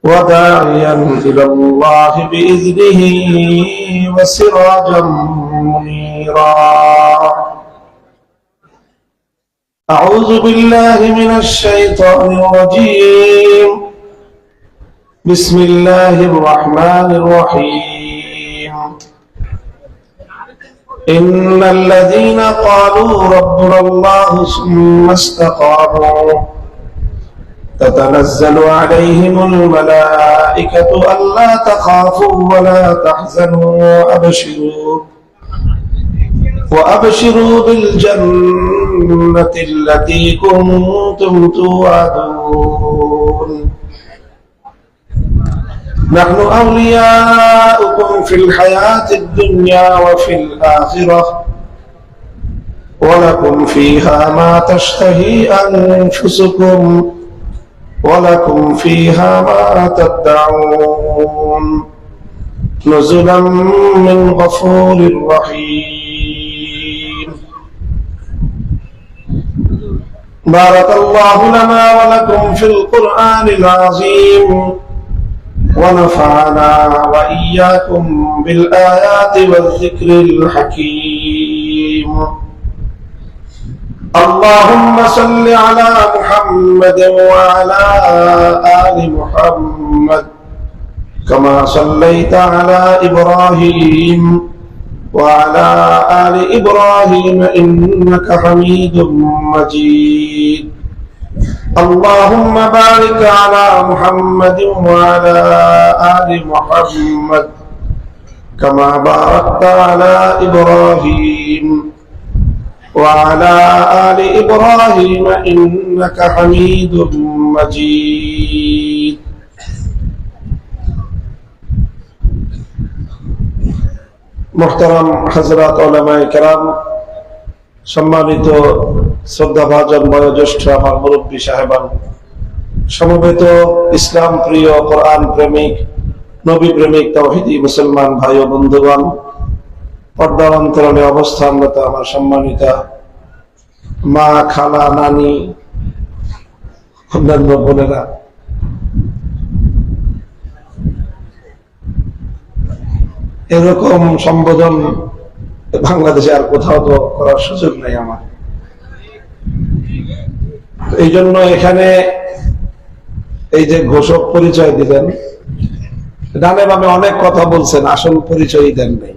وداعيا إلى الله بإذنه وسراجا منيرا. أعوذ بالله من الشيطان الرجيم. بسم الله الرحمن الرحيم. إن الذين قالوا ربنا الله ثم استقاموا تتنزل عليهم الملائكة ألا تخافوا ولا تحزنوا وأبشروا بالجنة التي كنتم توعدون. نحن أولياؤكم في الحياة الدنيا وفي الآخرة ولكم فيها ما تشتهي أنفسكم ولكم فيها ما تدعون نزلا من غفور رحيم. بارك الله لنا ولكم في القرآن العظيم ونفعنا وإياكم بالآيات والذكر الحكيم. اللهم صل على محمد وعلى آل محمد كما صليت على إبراهيم وعلى آل إبراهيم إنك حميد مجيد. اللهم بارك على محمد وعلى آل محمد كما باركت على إبراهيم وعلى آل إبراهيم إنك حميد مجيد. محترم حضرات উলামায়ে কেরাম, সম্মানিত শ্রদ্ধাভাজন বয়োজ্যেষ্ঠ আমার মুরব্বী সাহেবান, সমবেত ইসলাম প্রিয় কোরআন প্রেমিক নবী প্রেমিক তাওহীদি মুসলমান ভাই ও বন্ধুগণ, পর্দার অন্তরালে অবস্থানরত আমার সম্মানিতা মা, খালা, নানি, অন্যান্য বোনেরা, এরকম সম্বোধন বাংলাদেশে আর কোথাও তো করার সুযোগ নেই আমার। এই জন্য এখানে এই যে ঘোষক পরিচয় দিলেন, ডানে বামে অনেক কথা বলছেন, আসল পরিচয় দেন নাই।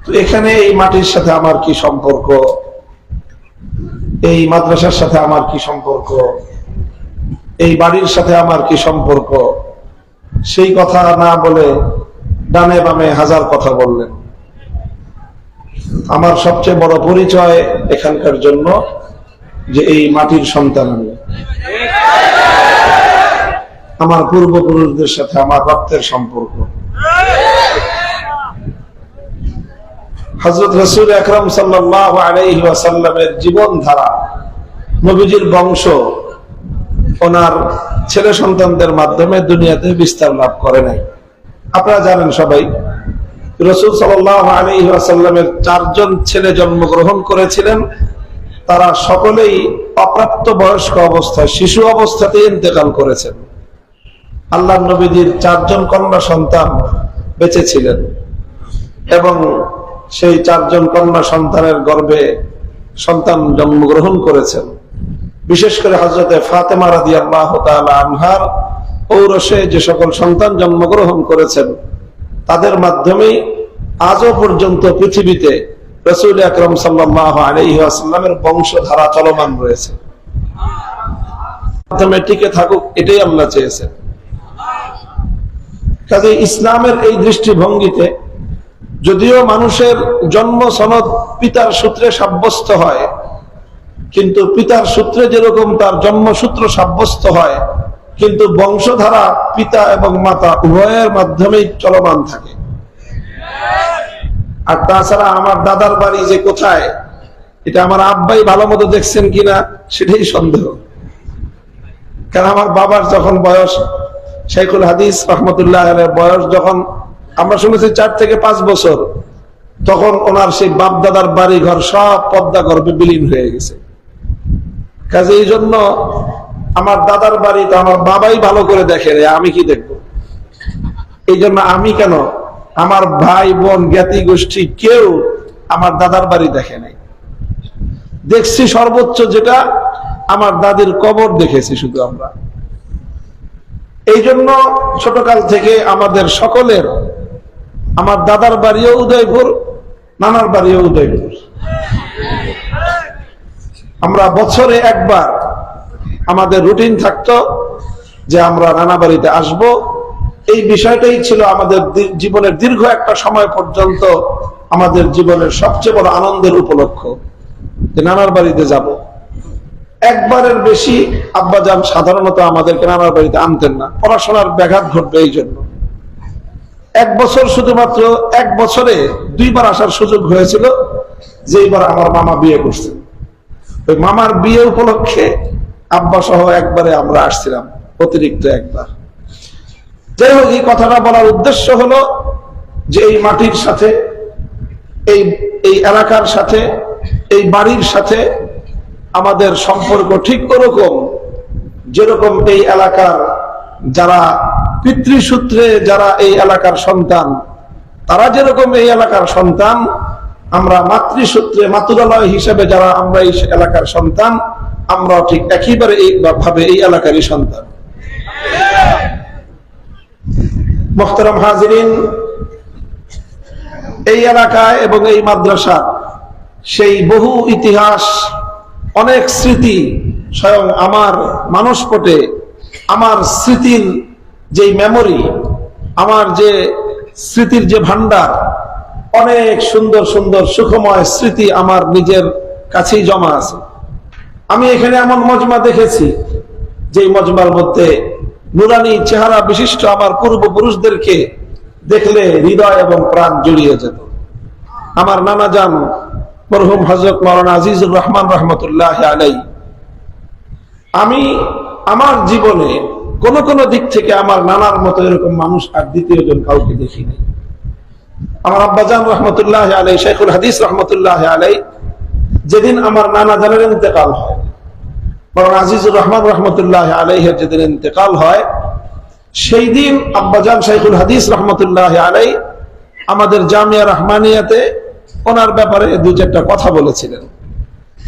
তো এখানে এই মাটির সাথে আমার কি সম্পর্ক, এই মাদ্রাসার সাথে আমার কি সম্পর্ক, এই বাড়ির সাথে আমার কি সম্পর্ক, সেই কথা না বলে ডানে বামে হাজার কথা বললেন। আমার সবচেয়ে বড় পরিচয় এখানকার জন্য যে এই মাটির সন্তান আমি, আমার পূর্বপুরুষদের সাথে আমার রক্তের সম্পর্ক। হযরত রাসূল আকরাম সাল্লাল্লাহু আলাইহি ওয়াসাল্লামের জীবন ধারা, নবীজির বংশ ওনার ছেলে সন্তানদের মাধ্যমে দুনিয়াতে বিস্তার লাভ করে নাই। আপনারা জানেন সবাই, রাসূল সাল্লাল্লাহু আলাইহি ওয়াসাল্লামের 4 জন ছেলে জন্মগ্রহণ করেছিলেন। তারা সকলেই অপ্রাপ্ত বয়স্ক অবস্থায়, শিশু অবস্থাতে ইন্তেকাল করেছেন। আল্লাহর নবীজির 4 জন কন্যা সন্তান বেঁচে ছিলেন এবং সেই 4 জন কন্যা সন্তানের গর্ভে সন্তান জন্মগ্রহণ করেছেন। বিশেষ করে হযরতে ফাতেমা রাদিয়াল্লাহু তাআলা আনহার ঔরসে যে সকল সন্তান জন্মগ্রহণ করেছেন, তাদের মাধ্যমেই আজও পর্যন্ত পৃথিবীতে রাসূল আকরাম সাল্লাল্লাহু আলাইহি ওয়াসাল্লামের বংশধারা চলমান রয়েছে। মাধ্যমে টিকে থাকুক, এটাই আল্লাহ চেয়েছেন। কাজে ইসলামের এই দৃষ্টিভঙ্গিতে যদিও মানুষের জন্ম সনদ পিতার সূত্রে সাব্যস্ত হয়, কিন্তু পিতার সূত্রে যেরকম তার জন্মসূত্র সাব্যস্ত হয়, কিন্তু বংশধারা পিতা এবং মাতা উভয়ের মাধ্যমেই চলমান থাকে। আর তাছাড়া আমার দাদার বাড়ি যে কোথায়, এটা আমার আব্বাই ভালো মতো দেখছেন কিনা সেটাই সন্দেহ। কারণ আমার বাবার যখন বয়স, শাইখুল হাদিস রাহমাতুল্লাহ আলাইহির বয়স যখন আমরা শুনেছি 4 থেকে 5 বছর, তখন ওনার সেই বাপ দাদার বাড়ি ঘর সব পদ্মা গর্ভে বিলীন হয়ে গেছে। কাজে এই জন্য আমার দাদার বাড়ি তো আমার বাবাই ভালো করে দেখে রে, আমি কি দেখব? এই জন্য আমি কেন, আমার ভাই বোন জ্ঞাতি গোষ্ঠী কেউ আমার দাদার বাড়ি দেখে নাই। দেখছি সর্বোচ্চ যেটা আমার দাদির কবর দেখেছি শুধু আমরা। এই জন্য ছোটকাল থেকে আমাদের সকলের, আমার দাদার বাড়িও উদয়পুর, নানার বাড়িও উদয়পুর। আমরা বছরে একবার আমাদের রুটিন থাকতো যে আমরা নানা বাড়িতে আসব। এই বিষয়টাই ছিল আমাদের জীবনের দীর্ঘ একটা সময় পর্যন্ত আমাদের জীবনের সবচেয়ে বড় আনন্দের উপলক্ষ, যে নানার বাড়িতে যাব। একবারের বেশি আব্বাজান সাধারণত আমাদেরকে নানার বাড়িতে আনতেন না, পড়াশোনার ব্যাঘাত ঘটবে এই জন্য। এক বছর, শুধুমাত্র এক বছরে 2 বার আসার সুযোগ হয়েছিল, যে এইবার আমার মামা বিয়ে করছেন। ওই মামার বিয়ে উপলক্ষে আব্বা সহ একবারে আমরা আসছিলাম, অতিরিক্ত একবার। যাই হোক, এই কথাটা বলার উদ্দেশ্য হলো যে এই মাটির সাথে, এই এলাকার সাথে, এই বাড়ির সাথে আমাদের সম্পর্ক ঠিক ওরকম যেরকম এই এলাকার যারা পিতৃসূত্রে যারা এই এলাকার সন্তান, তারা যেরকম এই এলাকার সন্তান, আমরা মাতৃসূত্রে মাতুরালয় হিসেবে যারা আমরা এই এলাকার সন্তান, আমরা ঠিক একইবারে এইভাবে এই এলাকারই সন্তান। মুহতারাম হাজিরিন, এই এলাকায় এবং এই মাদ্রাসা সেই বহু ইতিহাস, অনেক স্মৃতি স্বয়ং আমার মানসপটে, আমার স্মৃতির যে মেমোরি, আমার যে স্মৃতির যে ভান্ডার, অনেক সুন্দর সুন্দর সুখময় স্মৃতি আমার নিজের কাছেই জমা আছে। আমি এখানে এমন মজমা দেখেছি যে মজমার মধ্যে নুরানি চেহারা বিশিষ্ট আমার পূর্বপুরুষদেরকে দেখলে হৃদয় এবং প্রাণ জড়িয়ে যেত। আমার নানা যান মরহুম হযরত মাওলানা আজিজুর রহমান রহমতুল্লাহ আলাইহি, আমি আমার জীবনে কোন কোন দিক থেকে আমার নানার মতো এরকম মানুষ আর দ্বিতীয় জন কাউকে দেখিনি। আমার আব্বাজান রহমতুল্লাহ আলাইহি, শাইখুল হাদিস রহমতুল্লাহ আলাইহি, যেদিন আমার নানা জানের ইন্তেকাল হয়, মাওলানা আজিজুর রহমান রহমতুল্লাহ আলাইহির যেদিন ইন্তেকাল হয়, সেই দিন আব্বাজান শাইখুল হাদিস রহমতুল্লাহ আলাইহি আমাদের জামিয়া রহমানিয়াতে ওনার ব্যাপারে 2-4টা কথা বলেছিলেন।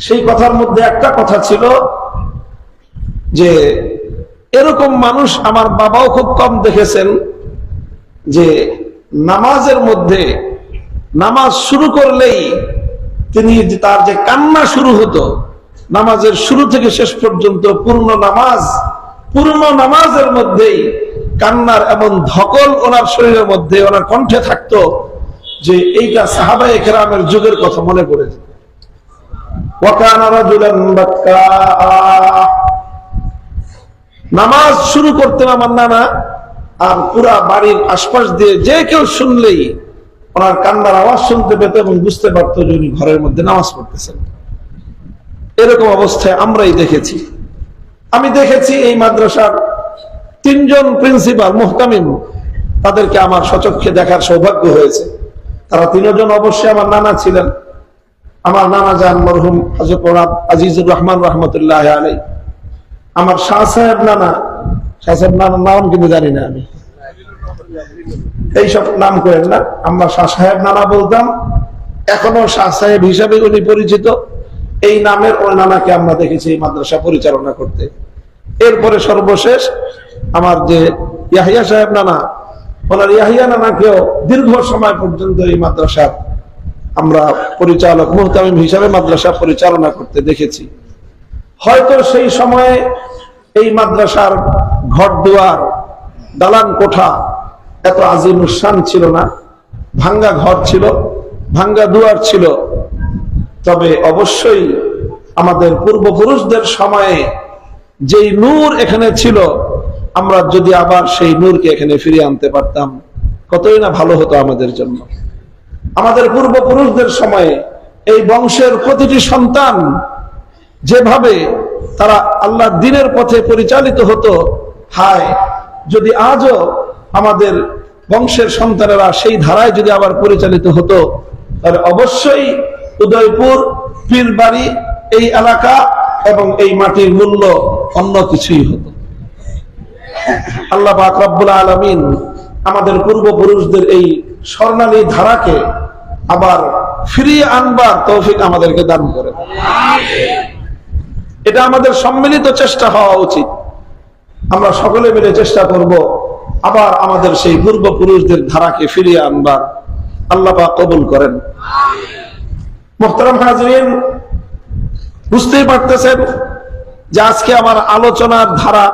সেই কথার মধ্যে একটা কথা ছিল যে এরকম মানুষ আমার বাবাও খুব কম দেখেছেন, যে নামাজের মধ্যে নামাজ শুরু করলেই তিনি তার যে কান্না শুরু হতো, নামাজের শুরু থেকে শেষ পর্যন্ত পূর্ণ নামাজের মধ্যেই কান্নার এমন ধকল ওনার শরীরের মধ্যে, ওনার কণ্ঠে থাকতো যে এইটা সাহাবায়ে কেরামের যুগের কথা মনে পড়ে যেত। ওয়াকানা রাজুলান বাক্কা, নামাজ শুরু করতেন আমার নানা, আর পুরা বাড়ির আশপাশ দিয়ে যে কেউ শুনলেই ওনার কান্নার আওয়াজ শুনতে পেত এবং বুঝতে পারতো যে উনি ঘরের মধ্যে নামাজ পড়তেছেন। এরকম অবস্থায় আমরাই দেখেছি। আমি দেখেছি এই মাদ্রাসার 3 জন প্রিন্সিপাল মুহতামিম, তাদেরকে আমার সচক্ষে দেখার সৌভাগ্য হয়েছে। তারা 3 জন অবশ্যই আমার নানা ছিলেন। আমার নানা যান মরহুম হযরত আজিজুর রহমান রহমতুল্লাহ আলাইহি, আমার শাহ সাহেব নানা, শাহ সাহেব নানার নাম কিন্তু জানি না আমি, এইসব নাম করেন না, আমরা শাহ সাহেব নানা বলতাম, এখনো শাহ সাহেব হিসাবে উনি পরিচিত। এই নামের ওই নানাকে আমরা দেখেছি এই মাদ্রাসা পরিচালনা করতে। এরপরে সর্বশেষ আমার যে ইয়াহিয়া সাহেব নানা, ওনার ইয়াহিয়া নানাকেও দীর্ঘ সময় পর্যন্ত এই মাদ্রাসার আমরা পরিচালক মুহতামিম হিসাবে মাদ্রাসা পরিচালনা করতে দেখেছি। হয়তো সেই সময়ে এই মাদ্রাসার ঘর দুয়ার, দালান কোঠা এত আজিমুসান ছিল না, ভাঙ্গা ঘর ছিল, ভাঙ্গা দুয়ার ছিল। তবে অবশ্যই আমাদের পূর্বপুরুষদের সময়ে যেই নূর এখানে ছিল, আমরা যদি আবার সেই নূরকে এখানে ফিরিয়ে আনতে পারতাম, কতই না ভালো হতো আমাদের জন্য। আমাদের পূর্বপুরুষদের সময়ে এই বংশের প্রতিটি সন্তান যেভাবে তারা আল্লাহর দ্বীনের পথে পরিচালিত হতো, হায় যদি আজও আমাদের বংশের সন্তানেরা সেই ধারায় যদি আবার পরিচালিত হতো, তাহলে অবশ্যই উদয়পুর, পীরবাড়ি, এই এলাকা এবং এই মাটির মূল্য অন্য কিছুই হতো। আল্লাহ পাক রব্বুল আলামিন আমাদের পূর্বপুরুষদের এই স্বর্ণালী ধারাকে আবার ফিরিয়ে আনবার তৌফিক আমাদেরকে দান করে। এটা আমাদের সম্মিলিত চেষ্টা হওয়া উচিত। আমরা সকলে মিলে চেষ্টা করব আবার আমাদের সেই পূর্বপুরুষদের ধারাকে ফিরিয়ে আনবার। আল্লাহ পাক কবুল করেন। মুহতারাম হাজরিন, বুঝতেই পারতেছেন যে আজকে আমার আলোচনার ধারা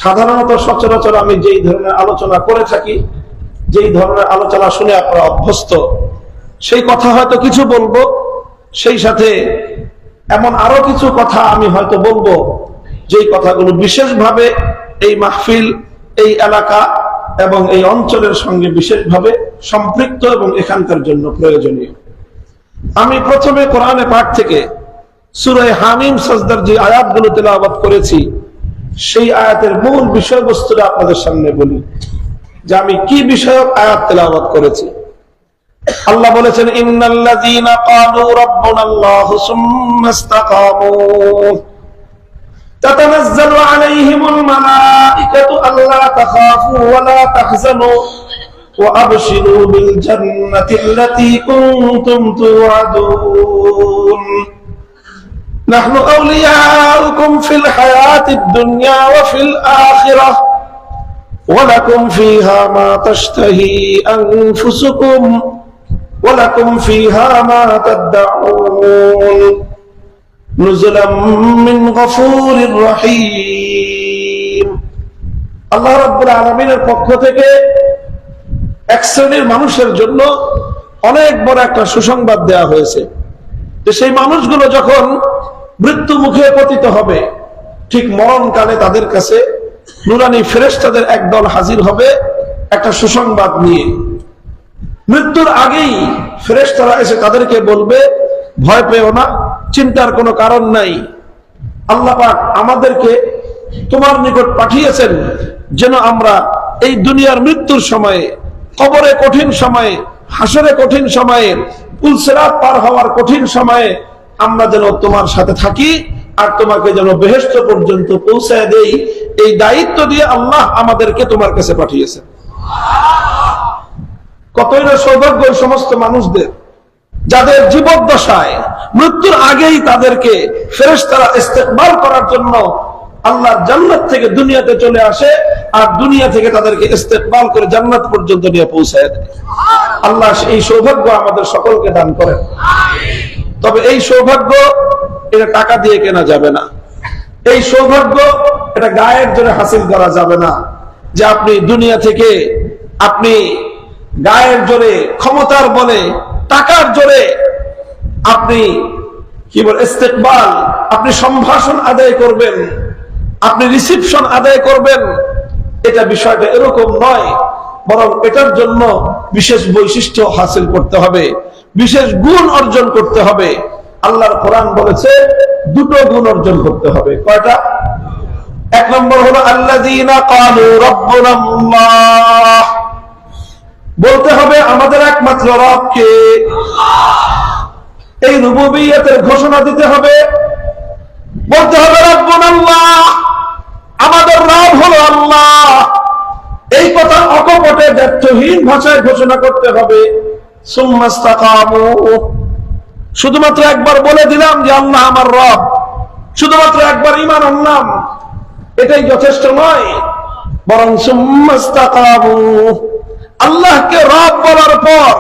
সাধারণত সচরাচর আমি যেই ধরনের আলোচনা করে থাকি, যেই ধরনের আলোচনা শুনে আপনারা অভ্যস্ত, সেই কথা হয়তো কিছু বলবো, সেই সাথে এমন আরো কিছু কথা আমি হয়তো বলবো যেই কথাগুলো বিশেষভাবে এই মাহফিল, এই এলাকা এবং এই অঞ্চলের সঙ্গে বিশেষভাবে সম্পৃক্ত এবং এখানকার জন্য প্রয়োজনীয়। আমি প্রথমে কোরআনে পাক থেকে সূরা হামিম সাজদার যে আয়াতগুলো তেলাওয়াত করেছি, সেই আয়াতের মূল বিষয়বস্তুটা আপনাদের সামনে বলি যে আমি কি বিষয়ক আয়াত তেলাওয়াত করেছি। আল্লাহ বলেছেন, ইন্নাল্লাযীনা ক্বালু রাব্বুনাল্লাহু সুম্মা ইসতাকামু তাতানাজ্জালু আলাইহিমুল মালাঈকাতু আল্লা তাখাফু ওয়া লা তাহজানু ওয়া আবশিরু বিল জান্নাতি আল্লাতী কুনতুম তুআদুন নাহনু আউলিয়াউকুম ফিল হায়াতিদ দুনিয়া ওয়া ফিল আখিরাহ ওয়া লাকুম ফীহা মা তাশতাহি আনফুসুকুম ওয়া লাকুম ফীহা মা তাদউন নুজুলাম মিন গফুরির রহিম। আল্লাহ রাব্বুল আলামিনের পক্ষ থেকে এক শ্রেণীর মানুষের জন্য অনেক বড় একটা সুসংবাদ দেয়া হয়েছে যে সেই মানুষগুলো যখন মৃত্যু মুখে পতিত হবে, ঠিক মরণকালে তাদের কাছে নুরানি ফেরেশতাদের একদল হাজির হবে একটা সুসংবাদ নিয়ে। মৃত্যুর আগেই ফেরেশতারা এসে তাদেরকে বলবে, ভয় পেও না, চিন্তার কোনো কারণ নাই। আল্লাহ পাক আমাদেরকে তোমার নিকট পাঠিয়েছেন যেন আমরা এই দুনিয়ার মৃত্যুর সময়ে, কবরে কঠিন সময়ে, হাসরে কঠিন সময়ে, পুলসিরাত পার হওয়ার কঠিন সময়ে আমরা যেন তোমার সাথে থাকি আর তোমাকে যেন বেহেশত পর্যন্ত পৌঁছায় দেই। এই দায়িত্ব দিয়ে আল্লাহ আমাদেরকে তোমার কাছে পাঠিয়েছেন। কতই না সৌভাগ্য সমস্ত মানুষদের যাদের জীবদ্দশায় মৃত্যুর আগেই তাদেরকে ফেরেশতারা ইস্তেকবাল করার জন্য আল্লাহর জান্নাত থেকে দুনিয়াতে চলে আসে আর দুনিয়া থেকে তাদেরকে ইস্তেকবাল করে জান্নাত পর্যন্ত নিয়ে পৌঁছায় দেয়। আল্লাহ এই সৌভাগ্য আমাদের সকলকে দান করেন। তবে এই সৌভাগ্য এটা টাকা দিয়ে কেনা যাবে না। এই সৌভাগ্য এটা গায়ের জোরে হাসিল করা যাবে না যে আপনি দুনিয়া থেকে আপনি গায়ের জোরে, ক্ষমতার বলে, টাকার জোরে আপনি কি বলে ইস্তেকবাল, আপনি সম্ভাষণ আদায় করবেন, আপনি রিসিপশন আদায় করবেন। এটা বিষয়টা এরকম নয়, বরং এটার জন্য বিশেষ বৈশিষ্ট্য হাসিল করতে হবে, বিশেষ গুণ অর্জন করতে হবে। আল্লাহর কোরআন বলেছে দুটো গুণ অর্জন করতে হবে। কয়টা? এক নম্বর হলো আল্লাযীনা ক্বালু রাব্বুনাল্লাহ, বলতে হবে আমাদের একমাত্র রব কে। এই রুবুবিয়তের ঘোষণা দিতে হবে, বলতে হবে রাব্বুনাল্লাহ, আমাদের রব হলো আল্লাহ। এই কথা অকপটে দ্ব্যর্থহীন ভাষায় ঘোষণা করতে হবে। সুম্মা ইসতাকামু, শুধুমাত্র একবার বলে দিলাম যে আল্লাহ আমার রব, শুধুমাত্র একবার ঈমান আনলাম, এটাই যথেষ্ট নয়, বরং সুম্মা ইসতাকামু, আল্লাহকে রব বলার পর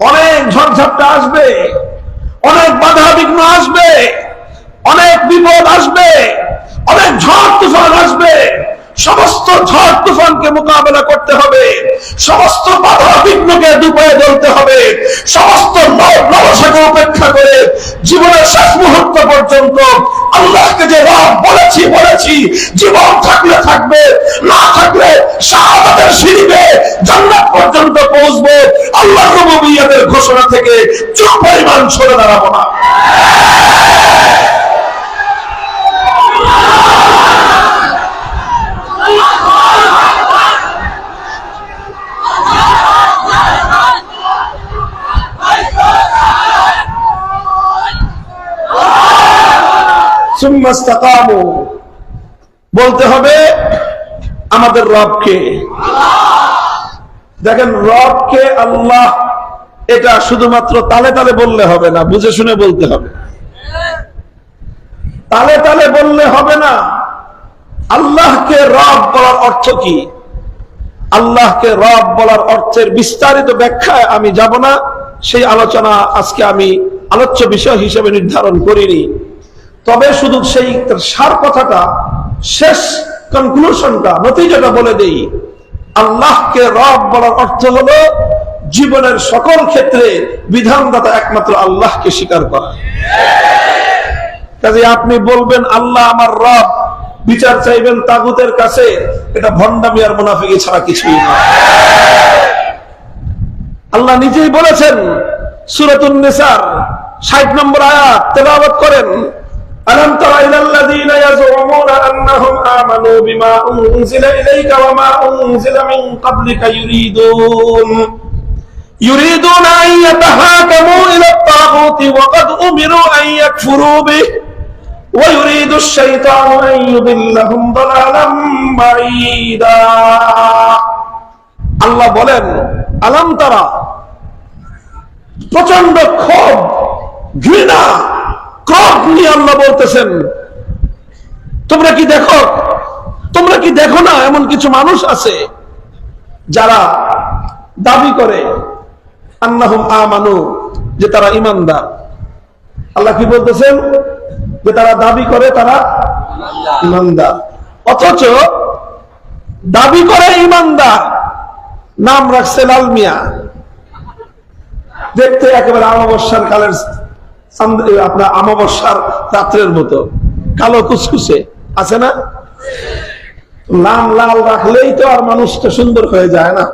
অনেক ঝড়ঝাপটা আসবে, অনেক বাধা বিঘ্ন আসবে, অনেক বিপদ আসবে, অনেক ঝড় তুফান আসবে। সমস্ত ঝড় তুফানকে মোকাবেলা করতে হবে, সমস্ত বাধা বিঘ্নকে দুপায়ে চলতে হবে, সমস্ত নবসাকে উপেক্ষা করে জীবনের শেষ মুহূর্ত পর্যন্ত আল্লাহকে যে রব বলেছি, জীবন থাকলে থাকবে, না থাকলে শাহাদাতের সিঁড়িতে জান্নাত পর্যন্ত পৌঁছবো। আল্লাহর রুবুবিয়তের ঘোষণা থেকে চুপ পরিমাণ সরে দাঁড়াবো না। ইস্তাকামু, বলতে হবে আমাদের রবকে। দেখেন, রবকে আল্লাহ, এটা শুধুমাত্র তালে তালে বললে হবে না, বুঝে শুনে বলতে হবে। তালে তালে বললে হবে না। আল্লাহকে রব বলার অর্থ কি? আল্লাহকে রব বলার অর্থের বিস্তারিত ব্যাখ্যায় আমি যাব না, সেই আলোচনা আজকে আমি আলোচ্য বিষয় হিসেবে নির্ধারণ করিনি। তবে শুধু সেই সার কথাটা, শেষ কনক্লুশনটা, নতিজাটা বলে দেই। আল্লাহকে রব বলার অর্থ হলো জীবনের সকল ক্ষেত্রে বিধানদাতা একমাত্র আল্লাহকে স্বীকার করা। কাজে আপনি বলবেন আল্লাহ আমার রব, বিচার চাইবেন তাগুতের কাছে, এটা ভণ্ডামি আর মুনাফিকি ছাড়া কিছুই না। আল্লাহ নিজেই বলেছেন সূরাতুন নিসার 60 নম্বর আয়াত তেলাওয়াত করেন, আলাম তারা ইলাল্লাযীনা ইয়াজউমুনা আন্নাহুম আমানু বিমা উনজিলা ইলাইকা ওয়া মা উনজিলা মিন ক্বাবলিকা ইউরিদুনা আন ইয়াতাহাকামু ইলা আত-তাগুতি ওয়া ক্বাদ উমিরু আন ইয়াকফুরু বিহি ওয়া ইউরিদু আশ-শাইতানু আন ইউদিল্লাহুম দালালাম বাঈদা। আল্লাহ বলেন, আলাম তারা, প্রচন্ড ক্ষোভ, ঘৃণা, ক্রোধ নিয়ে আল্লাহ বলতেছেন, তোমরা কি দেখো, তোমরা কি দেখো না এমন কিছু মানুষ আছে যারা দাবি করে আন্নাহুম আমানু, যে তারা ঈমানদার। আল্লাহ কি বলতেছেন? যে তারা দাবি করে তারা ঈমানদার, অথচ দাবি করে ঈমানদার, নাম রাখছে লাল মিয়া, দেখতে একেবারে অমাবস্যার কালের আপনার অমাবস্যার রাত্রের মতো কালো কুচকুচে আছে না? নাম লাল রাখলেই তো আর মানুষটা সুন্দর হয়ে যায় না।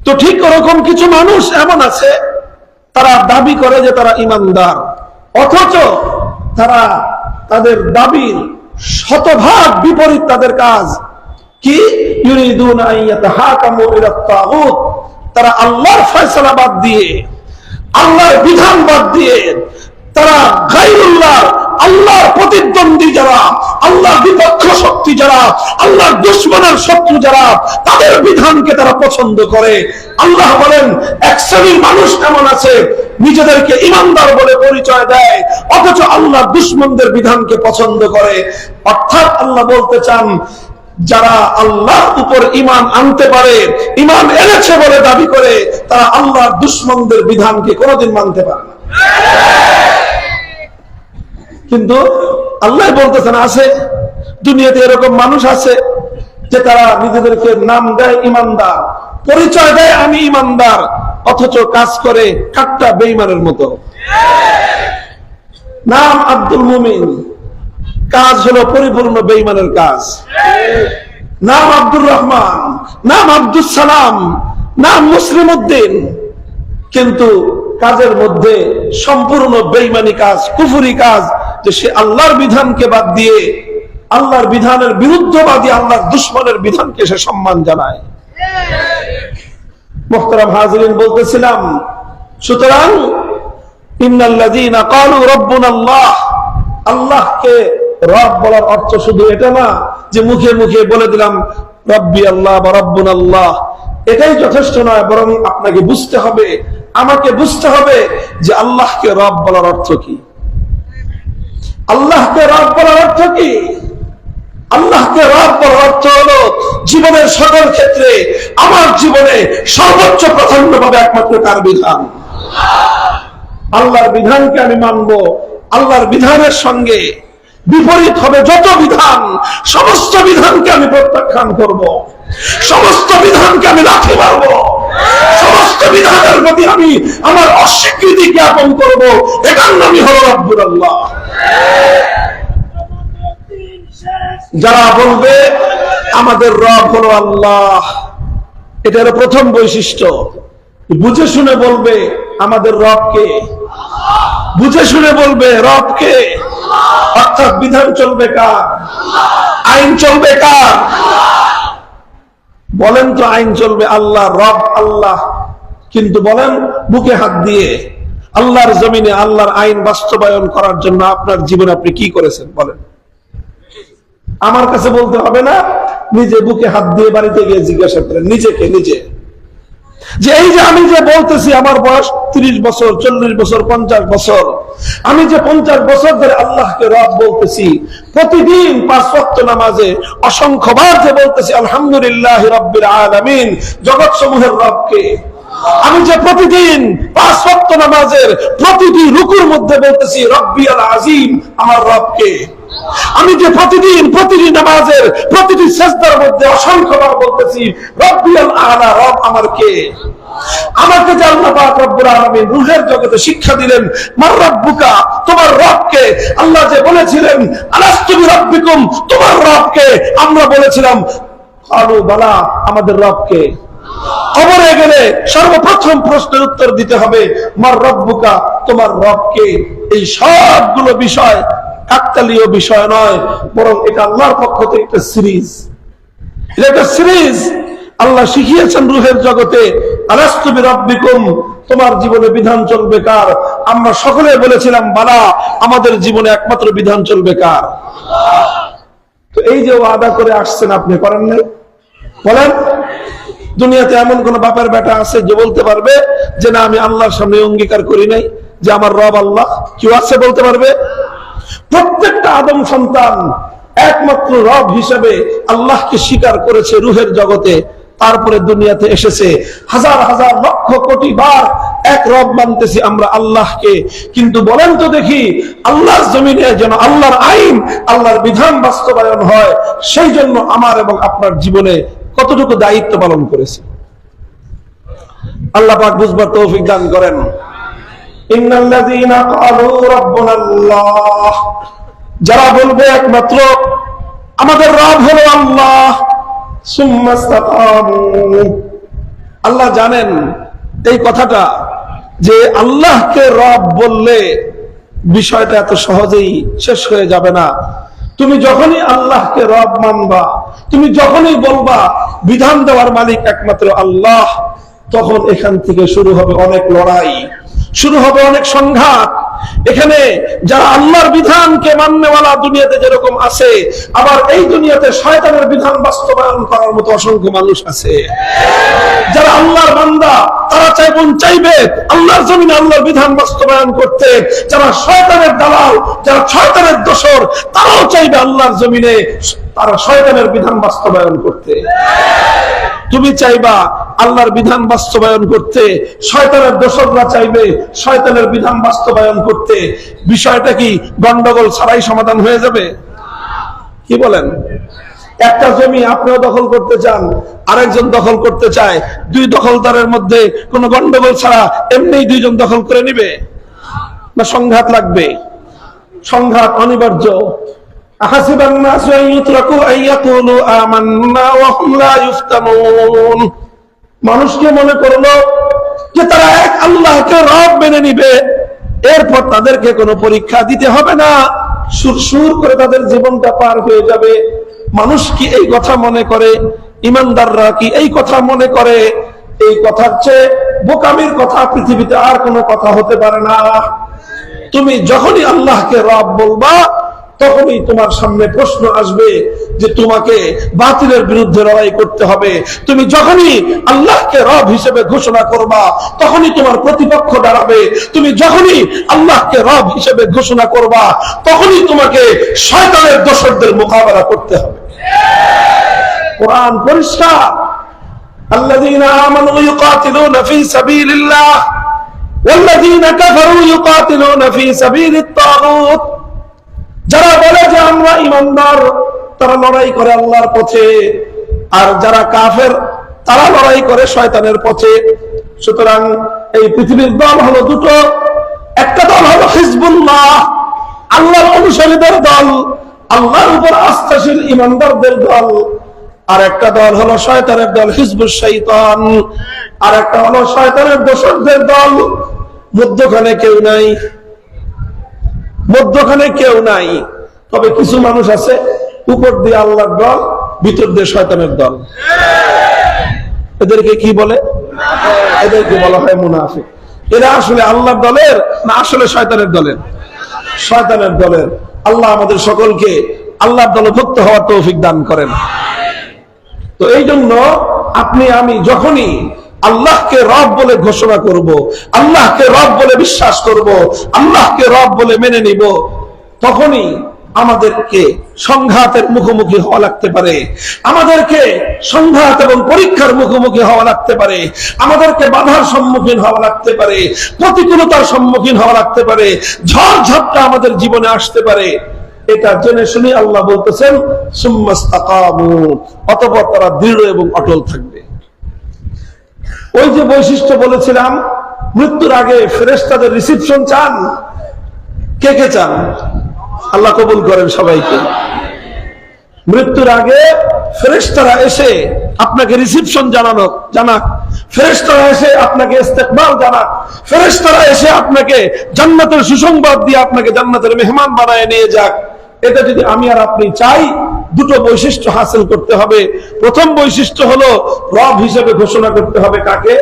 তো ঠিক ওরকম কিছু মানুষ এমন আছে, তারা দাবি করে যে তারা ঈমানদার, অথচ তারা তাদের দাবির শতভাগ বিপরীত তাদের কাজ কি? ইউরিদুনা আন ইয়াতাহাকামু ইলা আত-তাগুত, তারা আল্লাহর ফয়সালা বাদ দিয়ে, আল্লাহর বিধান বাদ দিয়ে, তারা গায়রুল্লাহ, আল্লাহর প্রতিদ্বন্দ্বী যারা, আল্লাহর বিপক্ষ শক্তি যারা, আল্লাহর দুশমনের শত্রু যারা, তাদের বিধানকে তারা পছন্দ করে। আল্লাহ বলেন, এক শ্রেণীর মানুষ এমন আছে নিজেদেরকে ঈমানদার বলে পরিচয় দেয়, অথচ আল্লাহর দুশমনদের বিধানকে পছন্দ করে। অর্থাৎ আল্লাহ বলতে চান, যারা আল্লাহর উপর ঈমান আনতে পারে, ঈমান এনেছে বলে দাবি করে, তারা আল্লাহর দুশমনদের বিধানকে কোনোদিন মানতে পারে না। কিন্তু আল্লাহ বলতেছেন, আছে দুনিয়াতে এরকম মানুষ আছে যে তারা নিজেদেরকে নাম দেয় ঈমানদার, পরিচয় দেয় আমি ঈমানদার, অথচ কাজ করে কাট্টা বেঈমানের মতো। নাম আব্দুল মুমিন, কাজ হলো পরিপূর্ণ বেঈমানের কাজ। নাম আব্দুর রহমান, নাম আব্দুল সালাম, নাম মুসলিম উদ্দিন, কিন্তু কাজের মধ্যে সম্পূর্ণ বেঈমানি কাজ, কুফরি কাজ, যে সে আল্লাহর বিধানকে বাদ দিয়ে আল্লাহর বিধানের বিরুদ্ধবাদী, আল্লাহর দুশমনের বিধানকে সে সম্মান জানায়। মুহতারাম হাজিরিন, বলতেছিলাম, সুতরাং ইন্নাল্লাযীনা ক্বালু রাব্বুনাল্লাহ, আল্লাহকে রব বলার অর্থ শুধু এটা না যে মুখে মুখে বলে দিলাম রব্বি আল্লাহ বা রাব্বুনাল্লাহ, এটাই যথেষ্ট নয়, বরং আপনাকে বুঝতে হবে, আমাকে বুঝতে হবে যে আল্লাহকে রব বলার অর্থ কি। আল্লাহকে রব বলার অর্থ কি? আল্লাহকে রব বলার অর্থ হলো জীবনের সকল ক্ষেত্রে, আমার জীবনে সর্বোচ্চ প্রাধান্য পাবে একমাত্র কার বিধান? আল্লাহর বিধানকে আমি মানব। আল্লাহর বিধানের সঙ্গে বিপরীত হবে যত বিধান, সমস্ত বিধানকে আমি প্রত্যাখ্যান করব, সমস্ত বিধানকে আমি লাথি মারব, সমস্ত বিধানের প্রতি আমি আমার অস্বীকৃতি জ্ঞাপন করব। এটার নামই হলো রব্বুল আল্লাহ। যারা বলবে আমাদের রব হলো আল্লাহ, এটা হলো প্রথম বৈশিষ্ট্য। বুঝে শুনে বলবে আমাদের রবকে, বুঝে শুনে বলবে রবকে, অর্থাৎ বিধান চলবে কার? আইন চলবে কার? বলেন তো আইন চলবে আল্লাহ, রব আল্লাহ, কিন্তু বলেন বুকে হাত দিয়ে আল্লাহর জমিনে আল্লাহর আইন বাস্তবায়ন করার জন্য আপনার জীবনে আপনি কি করেছেন? বলেন। আমার কাছে বলতে হবে না, নিজে বুকে হাত দিয়ে বাড়িতে গিয়ে জিজ্ঞাসা করেন নিজেকে নিজে, যে এই যে আমি যে বলতেছি আমার বয়স 30 বছর, 40 বছর, 50 বছর, আমি যে 50 বছর ধরে আল্লাহকে রব বলতেছি, প্রতিদিন 5 ওয়াক্ত নামাজে অসংখ্যবার যে বলতেছি আলহামদুলিল্লাহি রাব্বিল আলামিন, জগৎ সমূহের রবকে, আমি যে প্রতিদিন 5 ওয়াক্ত নামাজের প্রতিটি রুকুর মধ্যে বলতেছি রব্বিয়াল আযীম, আমার রবকে, আমি যে প্রতিদিন প্রতিটি নামাজের প্রতিটি সিজদার মধ্যে অসংখ্যবার বলতেছি রব্বিয়াল আ'লা, রব আমার কে, আমাকে যে আল্লাহ পাক রব্বুল আলামিন রূহের জগতে শিক্ষা দিলেন মার রাব্বুকা, তোমার রবকে, আল্লাহ যে বলেছিলেন আলাস্তু বিরাব্বিকুম, তোমার রবকে, আমরা বলেছিলাম ক্বালু বালা, আমাদের রবকে। কবরে গেলে সর্বপ্রথম প্রশ্নের উত্তর দিতে হবে মার রাব্বুকা, তোমার রবকে। এই সবগুলো বিষয় কাকতালীয় বিষয় নয়, বরং এটা আল্লাহর পক্ষ থেকে একটা সিরিজ, এটা একটা সিরিজ। আল্লাহ শিখিয়েছেন রূহের জগতে আলাস্তু বিরাব্বিকুম, তোমার জীবনে বিধান চলবে কার? আমরা সকলে বলেছিলাম বালা, আমাদের জীবনে একমাত্র বিধান চলবে কার? তো এই যে ওয়াদা করে আসছেন, আপনি করেন নাই? বলেন, দুনিয়াতে এমন কোন বাপের বেটা আছে যে বলতে পারবে যে না আমি আল্লাহর সামনে অঙ্গীকার করি নাই যে আমার রব আল্লাহ? কেউ আছে বলতে পারবে? প্রত্যেকটা আদম সন্তান একমাত্র রব হিসেবে আল্লাহকে স্বীকার করেছে রূহের জগতে, তারপরে দুনিয়াতে এসেছে। হাজার হাজার লক্ষ কোটি বার এক রব মানতেছি আমরা আল্লাহকে, কিন্তু বলেন তো দেখি আল্লাহর জমিনে যেন আল্লাহর আইন, আল্লাহর বিধান বাস্তবায়ন হয়, সেই জন্য আমার এবং আপনার জীবনে কতটুকু দায়িত্ব পালন করেছে? আল্লাহ পাক বুঝবার তৌফিক দান করেন। ইন্নাল্লাযীনা ক্বালু রাব্বুনাল্লাহ, যারা বলবে একমাত্র আমাদের রব হলো আল্লাহ, সুম্মা ইসতাকামু, আল্লাহ জানেন এই কথাটা যে আল্লাহকে রব বললে বিষয়টা এত সহজেই শেষ হয়ে যাবে না। তুমি যখনই আল্লাহকে রব মানবা, তুমি যখনই বলবা বিধান দেওয়ার মালিক একমাত্র আল্লাহ, তখন এখান থেকে শুরু হবে অনেক লড়াই, শুরু হবে অনেক সংঘাত। এখানে যারা আল্লাহর বিধানকে মাননেওয়ালা দুনিয়াতে যেরকম আছে, আবার এই দুনিয়াতে শয়তানের বিধান বাস্তবায়ন করার মতো অসংখ্য মানুষ আছে। যারা আল্লাহর বান্দা তারা চাইবে আল্লাহর জমিনে আল্লাহর বিধান বাস্তবায়ন করতে, যারা শয়তানের দালাল, যারা শয়তানের দোসর, তারাও চাইবে আল্লাহর জমিনে তারা শয়তানের বিধান বাস্তবায়ন করতে। তুমি চাইবা আল্লাহর বিধান বাস্তবায়ন করতে, শয়তানের দোসররা চাইবে শয়তানের বিধান বাস্তবায়ন করতে। বিষয়টা কি গন্ডগোল ছাড়াই সমাধান হয়ে যাবে? কি বলেন? একটা জমি আপনিও দখল করতে চান, আরেকজন দখল করতে চায়, দুই দখলদারের মধ্যে কোনো গন্ডগোল ছাড়া এমনি দুইজন দখল করে নিবে? না সংঘাত লাগবে? সংঘাত অনিবার্য। আহাসিবান নাসু আন ইউতরাকু আন ইয়াকুলু আমান্না ওয়া হুম লা ইফতানুন, মানুষকে মনে করলো যে তারা এক আল্লাহকে রব মেনে নিবে, এরপর তাদেরকে কোনো পরীক্ষা দিতে হবে না, সুরসুর করে তাদের জীবনটা পার হয়ে যাবে। মানুষ কি এই কথা মনে করে? ইমানদাররা কি এই কথা মনে করে? এই কথার চেয়ে বোকামির কথা পৃথিবীতে আর কোনো কথা হতে পারে না। তুমি যখনই আল্লাহকে রব বলবা, তখনই তোমার সামনে প্রশ্ন আসবে যে তোমাকে বাতিলের বিরুদ্ধে লড়াই করতে হবে। তুমি যখনই আল্লাহকে রব হিসেবে ঘোষণা করবা, তখনই তোমার প্রতিপক্ষ দাঁড়াবে। তুমি যখনই আল্লাহকে রব হিসেবে ঘোষণা করবা, তখনই তোমাকে শয়তানের দোসরদের মোকাবেলা করতে হবে। কোরআন পরিষ্কার, আল্লাযীনা আমানু ইউকাতিলুনা ফী সাবিলিল্লাহ ওয়াল্লাযীনা কাফারু ইউকাতিলুনা ফী সাবিলিত তাগুত। যারা বলে যে আমরা ঈমানদার, তারা লড়াই করে আল্লাহর পথে, আর যারা কাফের তারা লড়াই করে শয়তানের পথে। সুতরাং এই পৃথিবীর দল হলো দুটো, একটা দল হলো হিজবুল্লাহ, আল্লাহর অনুসারীদের দল, আল্লাহর উপর আস্থাশীল ঈমানদারদের দল, আর একটা দল হলো শয়তানের দল, হিজবুশ শাইতান, আর একটা হলো শয়তানের দোসরদের দল। মধ্যখানে কেউ নাই, মধ্যখানে কেউ নাই। তবে কিছু মানুষ আছে উপর দিয়ে আল্লাহর দল, ভিতর দিয়ে শয়তানের দল। এদেরকে কি বলে? এদেরকে বলা হয় মুনাফিক। এরা আসলে আল্লাহর দলের না আসলে শয়তানের দলের? শয়তানের দলের। আল্লাহ আমাদের সকলকে আল্লাহর দলভুক্ত হওয়ার তৌফিক দান করেন। তো এই জন্য আপনি আমি যখনই আল্লাহকে রব বলে ঘোষণা করব, আল্লাহকে রব বলে বিশ্বাস করব, আল্লাহকে রব বলে মেনে নিব, তখনই আমাদেরকে সংঘাতের মুখোমুখি হওয়া লাগতে পারে, আমাদেরকে সংঘাত এবং পরীক্ষার মুখোমুখি হওয়া লাগতে পারে, আমাদেরকে বাধার সম্মুখীন হওয়া লাগতে পারে, প্রতিকূলতার সম্মুখীন হওয়া লাগতে পারে, ঝড় ঝাপটা আমাদের জীবনে আসতে পারে। এটা জেনে শুনে আল্লাহ বলতেছেন সুম্মাস্তাকামু, অতঃপর তারা দৃঢ় এবং অটল থাকবে। ওই যে বৈশিষ্ট্য বলেছিলাম, মৃত্যুর আগে ফেরেশতাদের রিসিপশন চান। কে কে চান? আল্লাহ কবুল করেন সবাইকে। মৃত্যুর আগে ফেরেশতারা এসে আপনাকে রিসিপশন জানাক, ফেরেশতারা এসে আপনাকে ইস্তেকবাল জানাক, ফেরেশতারা এসে আপনাকে জান্নাতের সুসংবাদ দিয়ে আপনাকে জান্নাতের মেহমান বানায় নিয়ে যাক। এটা যদি আমি আর আপনি চাই, দুটো বৈশিষ্ট্য হাসিল করতে হবে। প্রথম বৈশিষ্ট্য হলো রব হিসেবে ঘোষণা করতে হবে কাকে?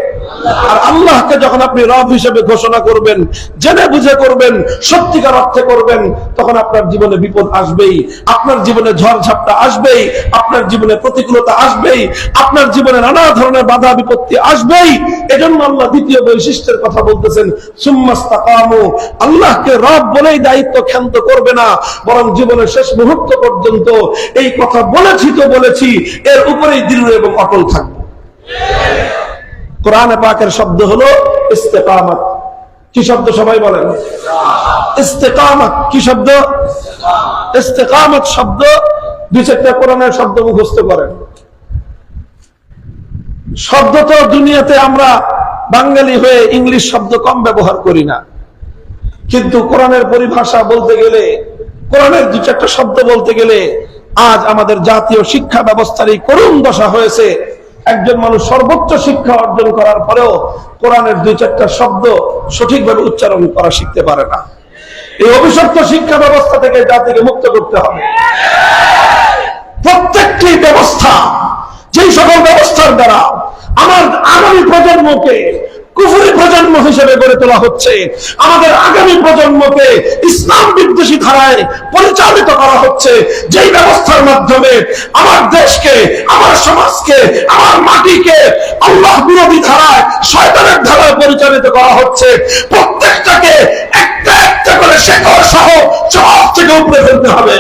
আর আল্লাহকে যখন আপনি রব হিসেবে ঘোষণা করবেন, জেনে বুঝে করবেন, সত্যিকার অর্থে করবেন, তখন আপনার জীবনে বিপদ আসবেই, আপনার জীবনে ঝড় ঝাপটা আসবেই, আপনার জীবনে প্রতিকূলতা আসবেই, আপনার জীবনে নানা ধরনের বাধা বিপত্তি আসবেই। এজন্য আল্লাহ দ্বিতীয় বৈশিষ্ট্যের কথা বলতেছেন সুম্মাস্তাকামু, আল্লাহকে রব বলেই দায়িত্ব ক্ষান্ত করবে না, বরং জীবনের শেষ মুহূর্ত পর্যন্ত এই কথা বলেছি তো বলেছি, এর উপরেই দৃঢ় এবং অটল থাকবো। কোরআনে পাকের শব্দ হলো ইস্তেকামত। কি শব্দ সবাই বলেন? ইস্তেকামত। কি শব্দ? ইস্তেকামত শব্দ। দুই চারটা কোরআনের শব্দ মুখস্থ করেন। শব্দ তো দুনিয়াতে আমরা বাঙালি হয়ে ইংলিশ শব্দ কম ব্যবহার করি না, কিন্তু কোরআনের পরিভাষা বলতে গেলে, কোরআনের দু চারটা শব্দ বলতে গেলে আজ আমাদের জাতীয় শিক্ষা ব্যবস্থার এই করুণ দশা হয়েছে। একজন মানুষ সর্বোচ্চ শিক্ষা অর্জন করার পরেও কোরআনের দুই চারটা শব্দ সঠিকভাবে উচ্চারণ করা শিখতে পারে না। এই অভিশপ্ত শিক্ষা ব্যবস্থা থেকে জাতিকে মুক্ত করতে হবে। প্রত্যেকটি ব্যবস্থা, যেই সকল ব্যবস্থার দ্বারা আমার আগামী প্রজন্মকে কুফরি প্রজন্ম হিসেবে গড়ে তোলা হচ্ছে, আমাদের আগামী প্রজন্মকে ইসলাম বিদ্বেষী ধারায় পরিচালিত করা হচ্ছে, যেই ব্যবস্থার মাধ্যমে আমার দেশকে, আমার সমাজকে, আমার মাটিকে আল্লাহ বিরোধী ধারায়, শয়তানের ধারায় পরিচালিত করা হচ্ছে, প্রত্যেকটাকে একটা একটা করে শেকড় সহ সব থেকে উপরে ফেলতে হবে।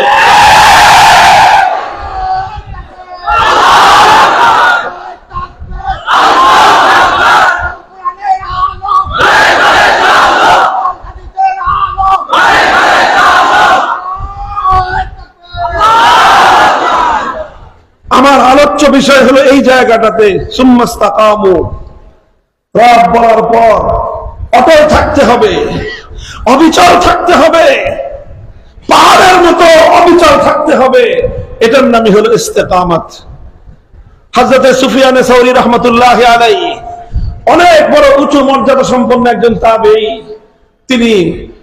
আমার আলোচ্য বিষয় হলো এই জায়গাটাতে সুম্মাস্তাকামু, রব বলার পর অটল থাকতে হবে, অবিচল থাকতে হবে, পাহাড়ের মতো অবিচল থাকতে হবে। এটার নামই হলো ইস্তেকামত। হযরত সুফিয়ান সাউরি রাহমাতুল্লাহ আলাইহি অনেক বড় উঁচু মর্যাদা সম্পন্ন একজন তাবেঈ, তিনি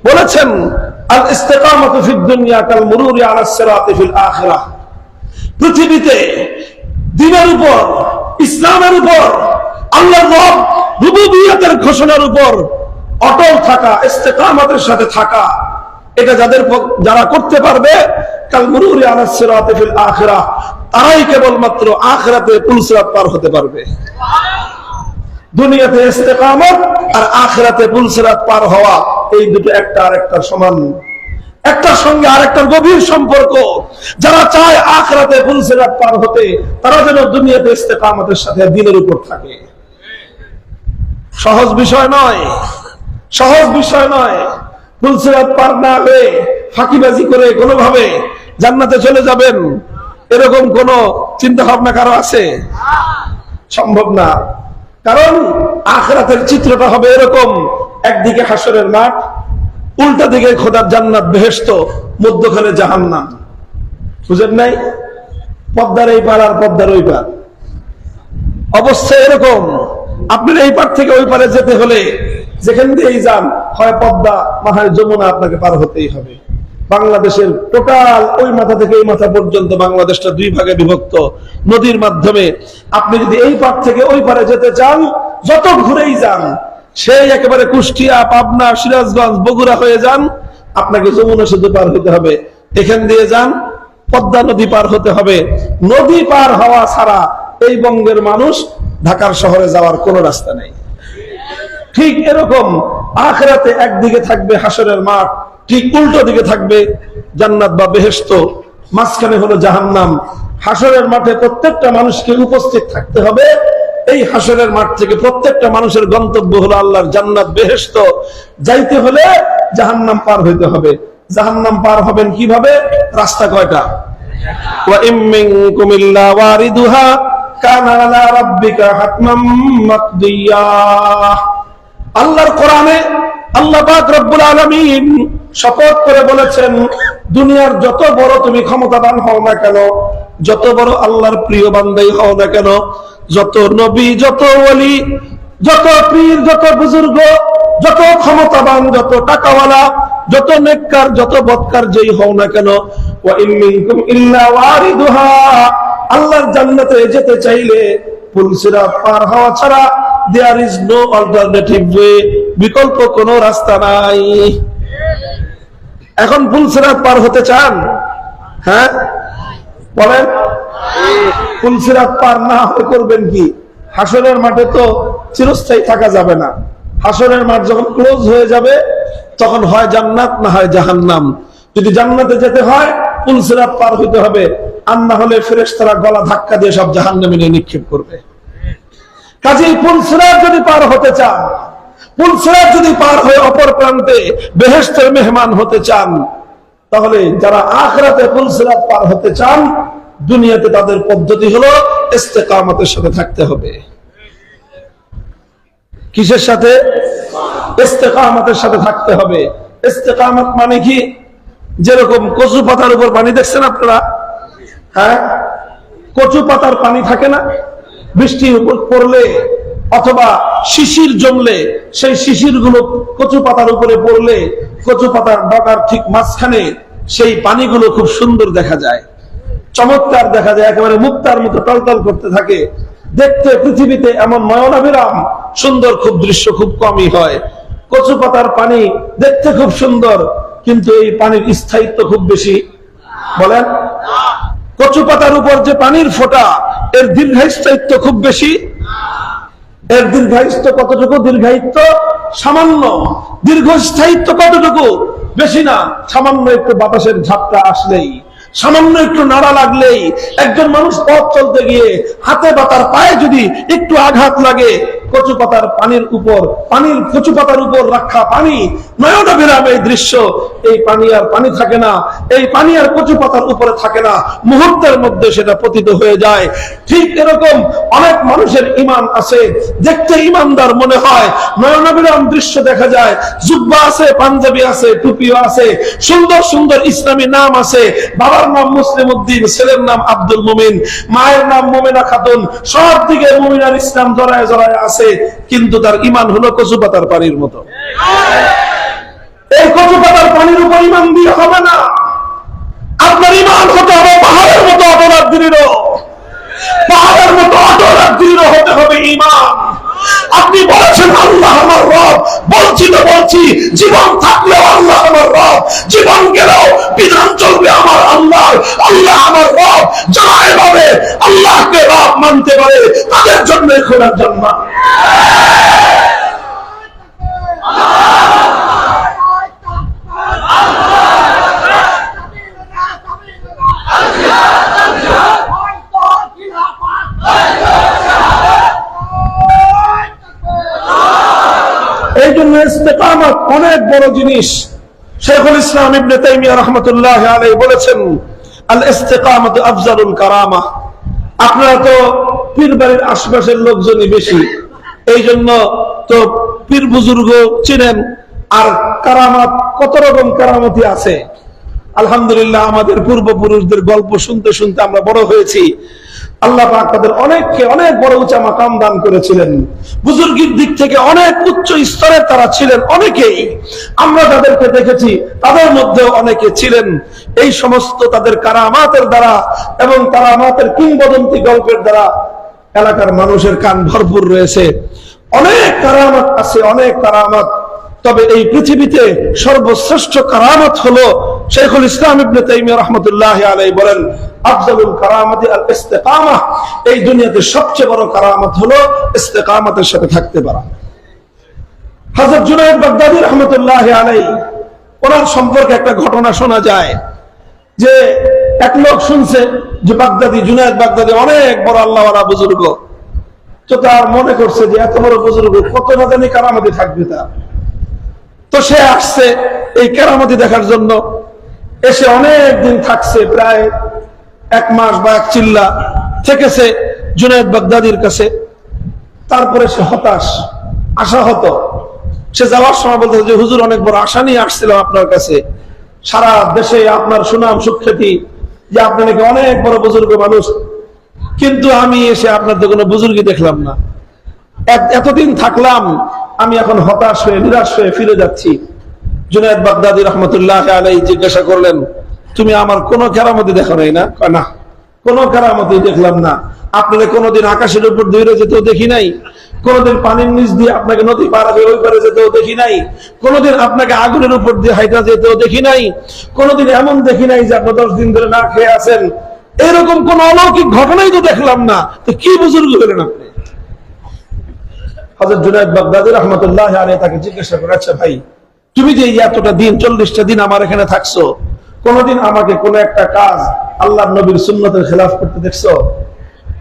বলেছেন আল ইস্তিকামাতু ফিদ দুনিয়া কাল মুরুরি আলাস সিরাতি ফিল আখিরাহ। পৃথিবীতে দ্বীনের উপর, ইসলামের উপর, আল্লাহর রুবুবিয়তের ঘোষণার উপর অটল থাকা, ইস্তিকামতের সাথে থাকা, এটা যারা করতে পারবে কাল মুরুরি আলাস সিরাতি ফিল আখিরাহ, তারাই কেবলমাত্র আখিরাতে পুলসিরাত পার হতে পারবে। দুনিয়াতে ইস্তিকামত আর আখিরাতে পুলসিরাত পার হওয়া, এই দুটো একটা আরেকটার সমান, একটার সঙ্গে আরেকটার গভীর সম্পর্ক। যারা চায় আখিরাতে পুলসিরাত পার হতে, তারা যেন দুনিয়াতে ইস্তিকামতের সাথে দ্বীনের উপর থাকে। সহজ বিষয় নয়, সহজ বিষয় নয়। পুলসিরাত পার না হয়ে ফাঁকিবাজি করে কোনোভাবে জান্নাতে চলে যাবেন, এরকম কোন চিন্তা ভাবনা কারো আছে? সম্ভব না। কারণ আখিরাতের চিত্রটা হবে এরকম, একদিকে হাসরের মাঠ, উল্টা দিকে খোদার জান্নাত বেহেশত, মধ্যখানে জাহান্নাম। বুঝেন নাই? পদ্মার এই পার আর পদ্মার ওই পার, অবস্থা এরকম। আপনার এই পার থেকে ওই পারে যেতে হলে যেখান দিয়েই যান, হয় পদ্মা মাথায় যমুনা আপনাকে পার হতেই হবে। বাংলাদেশের টোটাল ওই মাথা থেকে এই মাথা পর্যন্ত বাংলাদেশটা দুই ভাগে বিভক্ত নদীর মাধ্যমে। আপনি যদি এই পার থেকে ওই পারে যেতে চান, যত ঘুরেই যান, সেই একেবারে কুষ্টিয়া, পাবনা, সিরাজগঞ্জ, বগুড়া হয়ে যান, আপনাকে যমুনা সেতু পার হতে হবে। এখান দিয়ে যান, পদ্মা নদী পার হতে হবে। নদী পার হওয়া ছাড়া এই বঙ্গের মানুষ ঢাকার শহরে যাওয়ার কোনো রাস্তা নেই। ঠিক এরকম আখিরাতে একদিকে থাকবে হাসরের মাঠ, ঠিক উল্টো দিকে থাকবে জান্নাত বা বেহেশত, মাঝখানে হলো জাহান্নাম। হাসরের মাঠে প্রত্যেকটা মানুষকে উপস্থিত থাকতে হবে। এই হাসরের মাঠ থেকে প্রত্যেকটা মানুষের গন্তব্য হলো আল্লাহর জান্নাত বেহেশত। যাইতে হলে জাহান্নাম পার হইতে হবে। জাহান্নাম পার হবেন কিভাবে? রাস্তা কয়টা? ওয়া ইম মিনকুম ইল্লা ওয়ারিদুহা কানা আলা রাব্বিকা হাতমান মাকদিয়া। আল্লাহর কোরআনে আল্লাহ পাক রব্বুল আলামিন শপথ করে বলেছেন, দুনিয়ার যত বড় তুমি ক্ষমতাবান হও না কেন, যত বড় আল্লাহর প্রিয় বান্দাই হও না কেন, যত নবী, যত ওলি, যত পীর, যত বুজুর্গ, যত ক্ষমতাবান, যত টাকাওয়ালা, যত নেককার, যত বদকার যেই হও না কেন, ওয়া ইম মিনকুম ইল্লা ওয়ারিদুহা, আল্লাহর জান্নাতে যেতে চাইলে পুলসিরাত পার হওয়া ছাড়া there is no alternative way, বিকল্প কোনো রাস্তা নাই। এখন পুলসিরাত পার হতে চান? হ্যাঁ বলেন। পুলসিরাত পার না হয়ে করবেন কি? হাসরের মাঠে তো চিরস্থায়ী থাকা যাবে না। হাসরের মাঠ যখন ক্লোজ হয়ে যাবে তখন হয় জান্নাত না হয় জাহান্নাম। যদি জান্নাতে যেতে হয় পুলসিরাত পার হইতে হবে, আর না হলে ফেরেশতারা গলা ধাক্কা দিয়ে সব জাহান্নামে নিয়ে নিক্ষেপ করবে। কাজেই পুলসিরাত যদি পার হতে চান, পুলসিরাত যদি পার হয়ে অপর প্রান্তে বেহেশতের মেহমান হতে চান, তাহলে যারা আখিরাতে পুলসিরাত পার হতে চান, দুনিয়াতে তাদের পদ্ধতি হলো ইস্তেকামতের সাথে থাকতে হবে। কিসের সাথে? ইস্তেকামতের সাথে থাকতে হবে। ইস্তেকামত মানে কি? যেরকম কচু পাতার উপর পানি দেখছেন আপনারা? হ্যাঁ, কচু পাতার পানি থাকে না? বৃষ্টি পড়লে অথবা শিশির জমলে সেই শিশির গুলো কচু পাতার উপরে পড়লে কচু পাতার ডগার ঠিক মাঝখানে সেই পানিগুলো খুব সুন্দর দেখা যায়, চমৎকার দেখা যায়, একেবারে মুক্তার মতো টলটল করতে থাকে। দেখতে পৃথিবীতে এমন নয়নাভিরাম সুন্দর খুব দৃশ্য খুব কমই হয়। কচু পাতার পানি দেখতে খুব সুন্দর, কিন্তু এই পানির স্থায়িত্ব খুব বেশি। বলেন, কচু পাতার উপর যে পানির ফোঁটা, এর দীর্ঘস্থায়িত্ব খুব বেশি। এর দীর্ঘায়িত্ব কতটুকু? দীর্ঘায়িত্ব সামান্য। দীর্ঘস্থায়িত্ব কতটুকু? বেশি না। সামান্য একটু বাতাসের ঝাপটা আসলেই, সামান্য একটু নাড়া লাগলেই, একজন মানুষ পথ চলতে গিয়ে হাতে বা তার পায়ে যদি একটু আঘাত লাগে, কচু পাতার পানির উপর, পানির কচু পাতার উপর রাখা পানি, নয়নাভিরাম এই দৃশ্য, এই পানি আর পানি থাকে না, এই পানি আর কচু পাতার উপরে থাকে না, মুহূর্তের মধ্যে সেটা পতিত হয়ে যায়। ঠিক এরকম অনেক মানুষের ঈমান আছে, দেখতে ঈমানদার মনে হয়, নয়নাভিরাম দৃশ্য দেখা যায়, জুব্বা আছে, পাঞ্জাবি আছে, টুপিও আছে, সুন্দর সুন্দর ইসলামী নাম আছে, বাবার নাম মুসলিম উদ্দিন, ছেলের নাম আব্দুল মুমিন, মায়ের নাম মুমিনা খাতুন, সব দিকে মুমিন আর ইসলাম জড়ায় জড়ায় আছে, কিন্তু তার ঈমান হলো কচু পাতার পানির মতো। এই কচু পাতার পানির উপর ঈমান দিয়ে হবে না। আপনার ঈমান হতে হবে পাহাড়ের মতো অটল আর দৃঢ়, পাহাড়ের মতো অটল আর দৃঢ় হতে হবে ঈমান। আপনি বলেছেন আল্লাহ আমার রব, বলছি তো বলছি, জীবন থাকলেও আল্লাহ আমার রব, জীবন গেলেও বিধান চলবে আমার আল্লাহ, আল্লাহ আমার রব। যারা এভাবে আল্লাহকে রব মানতে পারে তাদের জন্য খোলার জন্য। এই জন্য ইস্তেকামত অনেক বড় জিনিস। শেখুল ইসলাম ইবনে তাইমিয়া রাহমাতুল্লাহি আলাইহি বলেছেন, আল ইস্তেকামত আফজালুল কারামা। আপনারা তো পীর বাড়ির আশপাশের লোকজনই বেশি, এই জন্য তো পীর বুজুর্গ চিনেন। আর কারামাত, কত রকম কারামতি আছে। আলহামদুলিল্লাহ, আমাদের পূর্বপুরুষদের গল্প শুনতে শুনতে আমরা বড় হয়েছি। আল্লাহ পাক তাদের অনেককে অনেক বড় উঁচা মাকাম দান করেছিলেন। বুজুর্গির দিক থেকে অনেক উচ্চ স্তরের তারা ছিলেন। অনেকেই আমরা তাদেরকে দেখেছি, তাদের মধ্যে অনেকে ছিলেন এই সমস্ত তাদের কারামাতের দ্বারা এবং কারামাতের কিংবদন্তি গল্পের দ্বারা এলাকার মানুষের কান ভরপুর রয়েছে। অনেক কারামাত আছে, অনেক কারামাত। তবে এই পৃথিবীতে সর্বশ্রেষ্ঠ কারামত হলো শাইখুল ইসলাম ইবনে তাইমিয়া রাহমাতুল্লাহি আলাইহি বলেন, আফজালুল কারামাতি আল ইস্তিকামাহ, এই দুনিয়াতে সবচেয়ে বড় কারামত হলো ইস্তিকামতের সাথে থাকতে পারা। হযরত জুনায়েদ বাগদাদী রাহমাতুল্লাহি আলাইহি, ওনার সম্পর্কে একটা ঘটনা শোনা যায় যে এক লোক শুনছে যে জুনায়েদ বাগদাদী অনেক বড় আল্লাহওয়ালা বুজুর্গ, তো তার মনে করছে যে এত বড় বুজুর্গ কত না জানি কারামতি থাকবে তার। তো সে আসছে এই কারামতি দেখার জন্য, এসে অনেক দিন থাকছে, প্রায় 1 মাস বা 1 চিল্লা থেকেছে জুনায়েদ বাগদাদীর কাছে। তারপরে সে হতাশ, আশাহত। সে যাওয়ার সময় বলতে যে হুজুর, অনেক বড় আশা নিয়ে আসছিলাম আপনার কাছে, সারা দেশে আপনার সুনাম সুখ্যাতি যে আপনি নাকি অনেক বড় বুজুর্গ মানুষ, কিন্তু আমি এসে আপনার তো কোনো বুজুর্গই দেখলাম না। এতদিন থাকলাম, আমি এখন হতাশ হয়ে নিরাশ হয়ে ফিরে যাচ্ছি। জুনায়েদ বাগদাদী রাহমাতুল্লাহি আলাইহি জিজ্ঞাসা করলেন, তুমি আমার কোনো কেরামতি দেখো নাই না? না, কোনো কেরামতি দেখলাম না। আপনাকে কোনোদিন আকাশের উপর দৌড়ে যেতেও দেখি নাই, কোনোদিন পানির নিচ দিয়ে আপনাকে নদী পার হয়ে ওই পারে যেতেও দেখি নাই, কোনোদিন আপনাকে আগুনের উপর দিয়ে হাইটা যেতেও দেখি নাই, কোনোদিন এমন দেখি নাই যে আপনি 10 দিন ধরে না খেয়ে আছেন। এরকম কোন অলৌকিক ঘটনাই তো দেখলাম না, তো কি বুজুর্গ হলেন আপনি? হযরত জুনায়েদ বাগদাদী রাহমাতুল্লাহি আলাইহি তাকে জিজ্ঞাসা করে, আচ্ছা ভাই, তুমি যে এতটা দিন 40টা দিন আমার এখানে থাকছো, কোনোদিন আমাকে কোন একটা কাজ আল্লাহর নবীর সুন্নতের খেলাফ করতে দেখছো?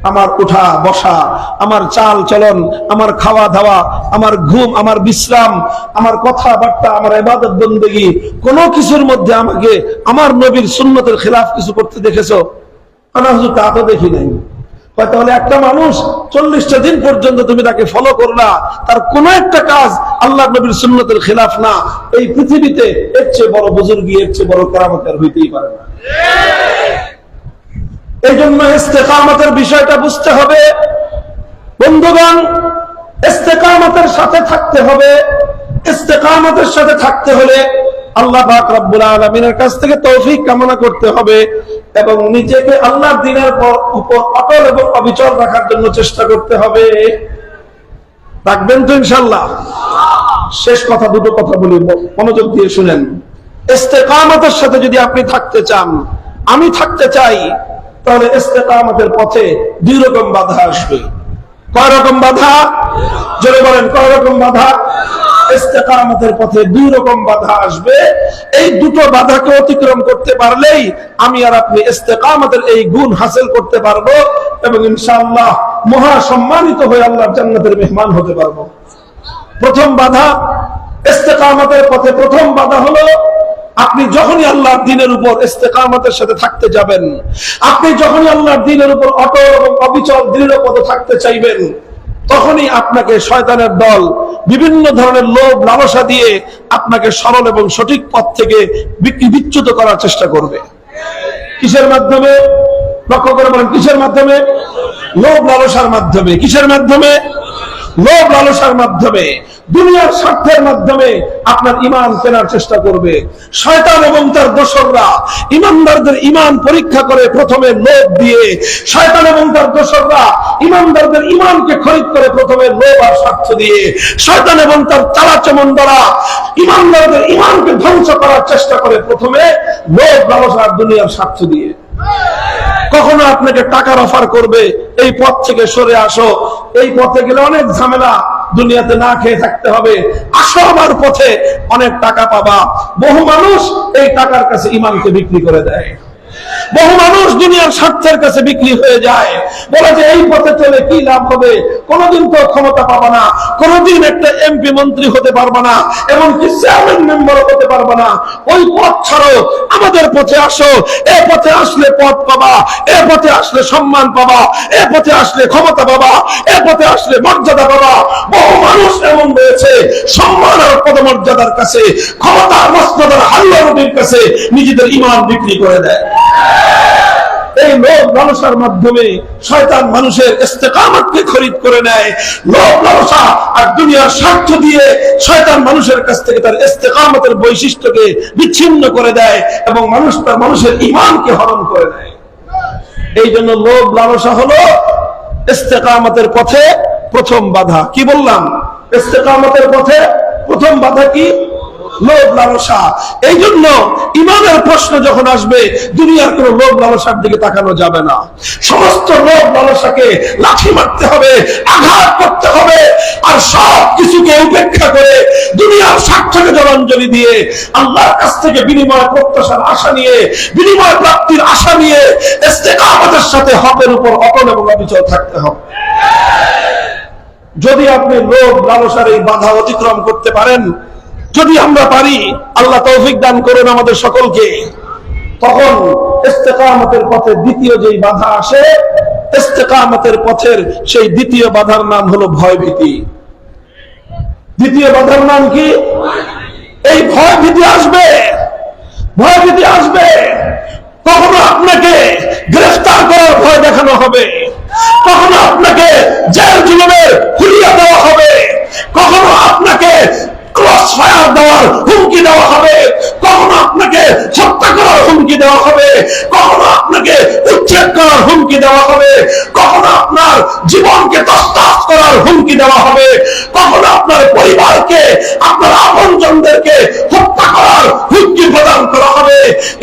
আমার উঠা বসা, আমার চাল চলন, আমার খাওয়া দাওয়া, আমার ঘুম, আমার বিশ্রাম, আমার কথাবার্তা, আমার ইবাদত বন্দেগী, কোনো কিছুর মধ্যে আমাকে আমার নবীর সুন্নতের খেলাফ কিছু করতে দেখেছো? না হুজুর, তা তো দেখি নাই। তাহলে একটা মানুষ 40টা দিন পর্যন্ত তুমি তাকে ফলো করলা, তার কোন একটা কাজ আল্লাহ নবীর সুন্নতের খেলাফ না, এই পৃথিবীতে এর চেয়ে বড় বুজুর্গি, এর চেয়ে বড় কেরামত আর হইতেই পারে না। এই জন্য ইস্তেকামতের বিষয়টা বুঝতে হবে বন্ধুগণ। ইস্তেকামতের সাথে থাকতে হবে। ইস্তেকামতের সাথে থাকতে হলে আল্লাহ পাক রব্বুল আলামিনের কাছ থেকে তৌফিক কামনা করতে হবে এবং নিজেকে আল্লাহর দ্বীনের উপর অটল এবং অবিচল রাখার জন্য চেষ্টা করতে হবে। থাকবেন তো ইনশাআল্লাহ? শেষ কথা, দুটো কথা বলি, মনোযোগ দিয়ে শুনেন। ইস্তেকামতের সাথে যদি আপনি থাকতে চান, আমি থাকতে চাই, তাহলে ইস্তেকামতের পথে 2 রকম বাধা আসবে। কয় রকম বাধা? জোরে বলেন, কয় রকম বাধা? ইস্তেকামতের পথে 2 রকম বাধা আসবে। এই দুটো বাধাকে অতিক্রম করতে পারলেই আমি আর আপনি ইস্তেকামতের এই গুণ হাসিল করতে পারবো এবং ইনশাআল্লাহ মহা সম্মানিত হয়ে আল্লাহর জান্নাতের মেহমান হতে পারবো। প্রথম বাধা ইস্তেকামতের পথে, প্রথম বাধা হলো আপনি যখনই আল্লাহর দ্বীনের উপর ইস্তেকামতের সাথে থাকতে যাবেন, আপনি যখনই আল্লাহর দ্বীনের উপর অটল এবং অবিচল দৃঢ়পদে থাকতে চাইবেন, তখনই আপনাকে শয়তানের দল বিভিন্ন ধরনের লোভ লালসা দিয়ে আপনাকে সরল এবং সঠিক পথ থেকে বিচ্যুত করার চেষ্টা করবে। কিসের মাধ্যমে? লক্ষ্য করে বলেন, কিসের মাধ্যমে? লোভ লালসার মাধ্যমে। কিসের মাধ্যমে? লোভ লালসার মাধ্যমে, দুনিয়ার স্বার্থের মাধ্যমে আপনার ঈমান কেনার চেষ্টা করবে। শয়তান এবং তার দোসররা ঈমানদারদের ঈমান পরীক্ষা করে প্রথমে লোভ দিয়ে, শয়তান এবং তার দোসররা ঈমানদারদের ঈমানকে খরিদ করে প্রথমে লোভ আর স্বার্থ দিয়ে, শয়তান এবং তার চালাচমনদারা ঈমানদারদের ঈমানকে ধ্বংস করার চেষ্টা করে প্রথমে লোভ লালসা আর দুনিয়ার স্বার্থ দিয়ে। কখনো আপনাকে টাকার অফার করবে, এই পথ থেকে সরে আসো, এই পথে গেলে অনেক ঝামেলা, দুনিয়াতে না খেয়ে থাকতে হবে, আসো আমার পথে, অনেক টাকা পাবা। বহু মানুষ এই টাকার কাছে ঈমানকে বিক্রি করে দেয়। বহু মানুষ দুনিয়ার স্বার্থের কাছে বিক্রি হয়ে যায়, বলে যে এই পথে চলে কি লাভ হবে, কোনদিন তো ক্ষমতা পাবা না, কোনদিন একটা এমপি মন্ত্রী হতে পারবা না, এমনকি চেয়ারম্যান মেম্বার হতে পারবা না, ওই পথ ছাড়ো, আমাদের পথে আসো, এ পথে আসলে পথ পাবা, এ পথে আসলে সম্মান পাবা, এ পথে আসলে ক্ষমতা পাবা, এ পথে আসলে মর্যাদা পাবা। বহু মানুষ এমন রয়েছে সম্মান আর পদমর্যাদার কাছে, ক্ষমতা মর্যাদার হাল্লার কাছে নিজেদের ঈমান বিক্রি করে দেয়। এই লোভ লালসার মাধ্যমে শয়তান মানুষের ইস্তেকামতকে খরিদ করে নেয়। লোভ লালসা আর দুনিয়ার স্বার্থ দিয়ে শয়তান মানুষের কাছ থেকে তার ইস্তেকামতের বৈশিষ্ট্যকে বিচ্ছিন্ন করে দেয় এবং মানুষের ঈমানকে হরণ করে দেয়। এই জন্য লোভ লালসা হলো ইস্তেকামতের পথে প্রথম বাধা। কি বললাম? ইস্তেকামতের পথে প্রথম বাধা কি? লোভ লালসা। এই জন্য ইমানের প্রশ্ন যখন আসবে, দুনিয়ার কোন লোভ লালসার দিকে তাকানো যাবে না। সমস্ত লোভ লালসাকে লাঠি মারতে হবে, আঘাত করতে হবে, আর সব কিছুকে উপেক্ষা করে দুনিয়ার স্বার্থকে জলাঞ্জলি দিয়ে আল্লাহর কাছ থেকে বিনিময় প্রত্যাশার আশা নিয়ে, বিনিময় প্রাপ্তির আশা নিয়ে ইস্তেকামতের সাথে হকের উপর অটল এবং অবিচল থাকতে হবে। যদি আপনি লোভ লালসার এই বাধা অতিক্রম করতে পারেন, যদি আমরা পারি, আল্লাহ তৌফিক দান করুন আমাদের সকলকে, তখন ইস্তেকামতের পথে দ্বিতীয় যেই বাধা আসে, ইস্তেকামতের পথের সেই দ্বিতীয় বাধার নাম হলো ভয়ভীতি। দ্বিতীয় বাধার নাম কি? এই ভয়ভীতি আসবে, ভয়ভীতি আসবে। কখনো আপনাকে গ্রেফতার করার ভয় দেখানো হবে, কখনো আপনাকে জেল জুলুমের হুলিয়া দেওয়া হবে, কখনো আপনাকে ক্রস ফায়ার দেওয়ার হুমকি দেওয়া হবে, কখনো আপনাকে হত্যা করার হুমকি দেওয়া হবে, কখনো আপনাকে উচ্ছেদ করার হুমকি দেওয়া হবে, কখনো আপনার জীবনকে তছনছ করার হুমকি দেওয়া হবে, কখনো আপনার পরিবারকে, আপনার আপনজনদেরকে হত্যা করার হুমকি প্রদান করা হবে।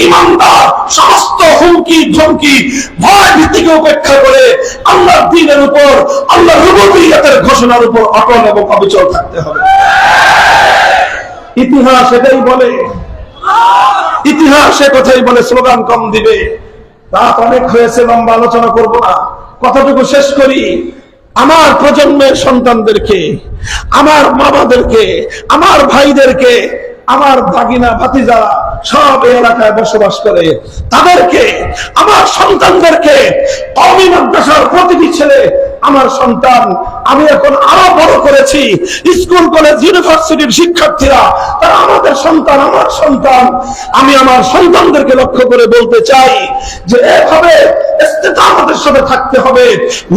ইমানদার সমস্ত হুমকি ঝুমকি ভয় ভীতিকে উপেক্ষা করে আল্লাহর দ্বীনের উপর, আল্লাহর রুবুবিয়্যতের ঘোষণার উপর অটল এবং অবিচল থাকতে হবে। ইতিহাস এটাই বলে, ইতিহাস কথাই বলে, স্লোগান কম দিবে। রাত অনেক হয়েছে, লম্বা আলোচনা করব না, কথাটুকু শেষ করি। আমার প্রজন্মের সন্তানদেরকে, আমার মামাদেরকে, আমার ভাইদেরকে, আমার ভাগিনা ভাতিজারা সব এই এলাকায় বসবাস করে, তাদেরকে, আমার সন্তানদেরকে, কওমি মাদ্রাসার প্রতিটি ছেলে আমার সন্তান, আমি এখন আরো বড় করেছি, স্কুল কলেজ ইউনিভার্সিটির শিক্ষার্থীরা তারা আমাদের সন্তান, আমার সন্তান। আমি আমার সন্তানদেরকে লক্ষ্য করে বলতে চাই যে এভাবে ইস্তেকামতের সাথে থাকতে হবে।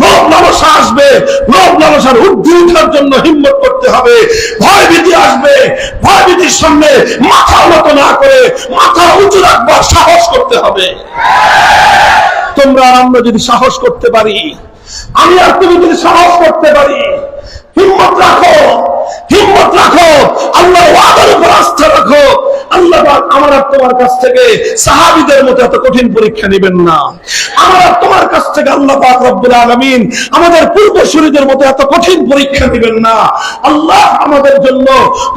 লোভ লালসা আসবে, লোভ লালসার ঊর্ধ্বে ওঠার জন্য হিম্মত করতে হবে। ভয় ভীতি আসবে, ভয় ভীতির সামনে মাথা নত না করে মাথা উঁচু রাখবার সাহস করতে হবে। তোমরা আমরা যদি সাহস করতে পারি, আমি আর তুমি যদি সাহস করতে পারি, হিম্মত রাখো, হিম্মত রাখো, আল্লাহর ওয়াদার উপর আস্থা রাখো, আল্লাহ পাক আমার আর তোমার কাছ থেকে সাহাবীদের মতো এত কঠিন পরীক্ষা নেবেন না। আমার আর তোমার কাছ থেকে আল্লাহ পাক রব্বুল আলামিন আমাদের পূর্বসূরীদের মতো এত কঠিন পরীক্ষা নেবেন না। আল্লাহ আমাদের জন্য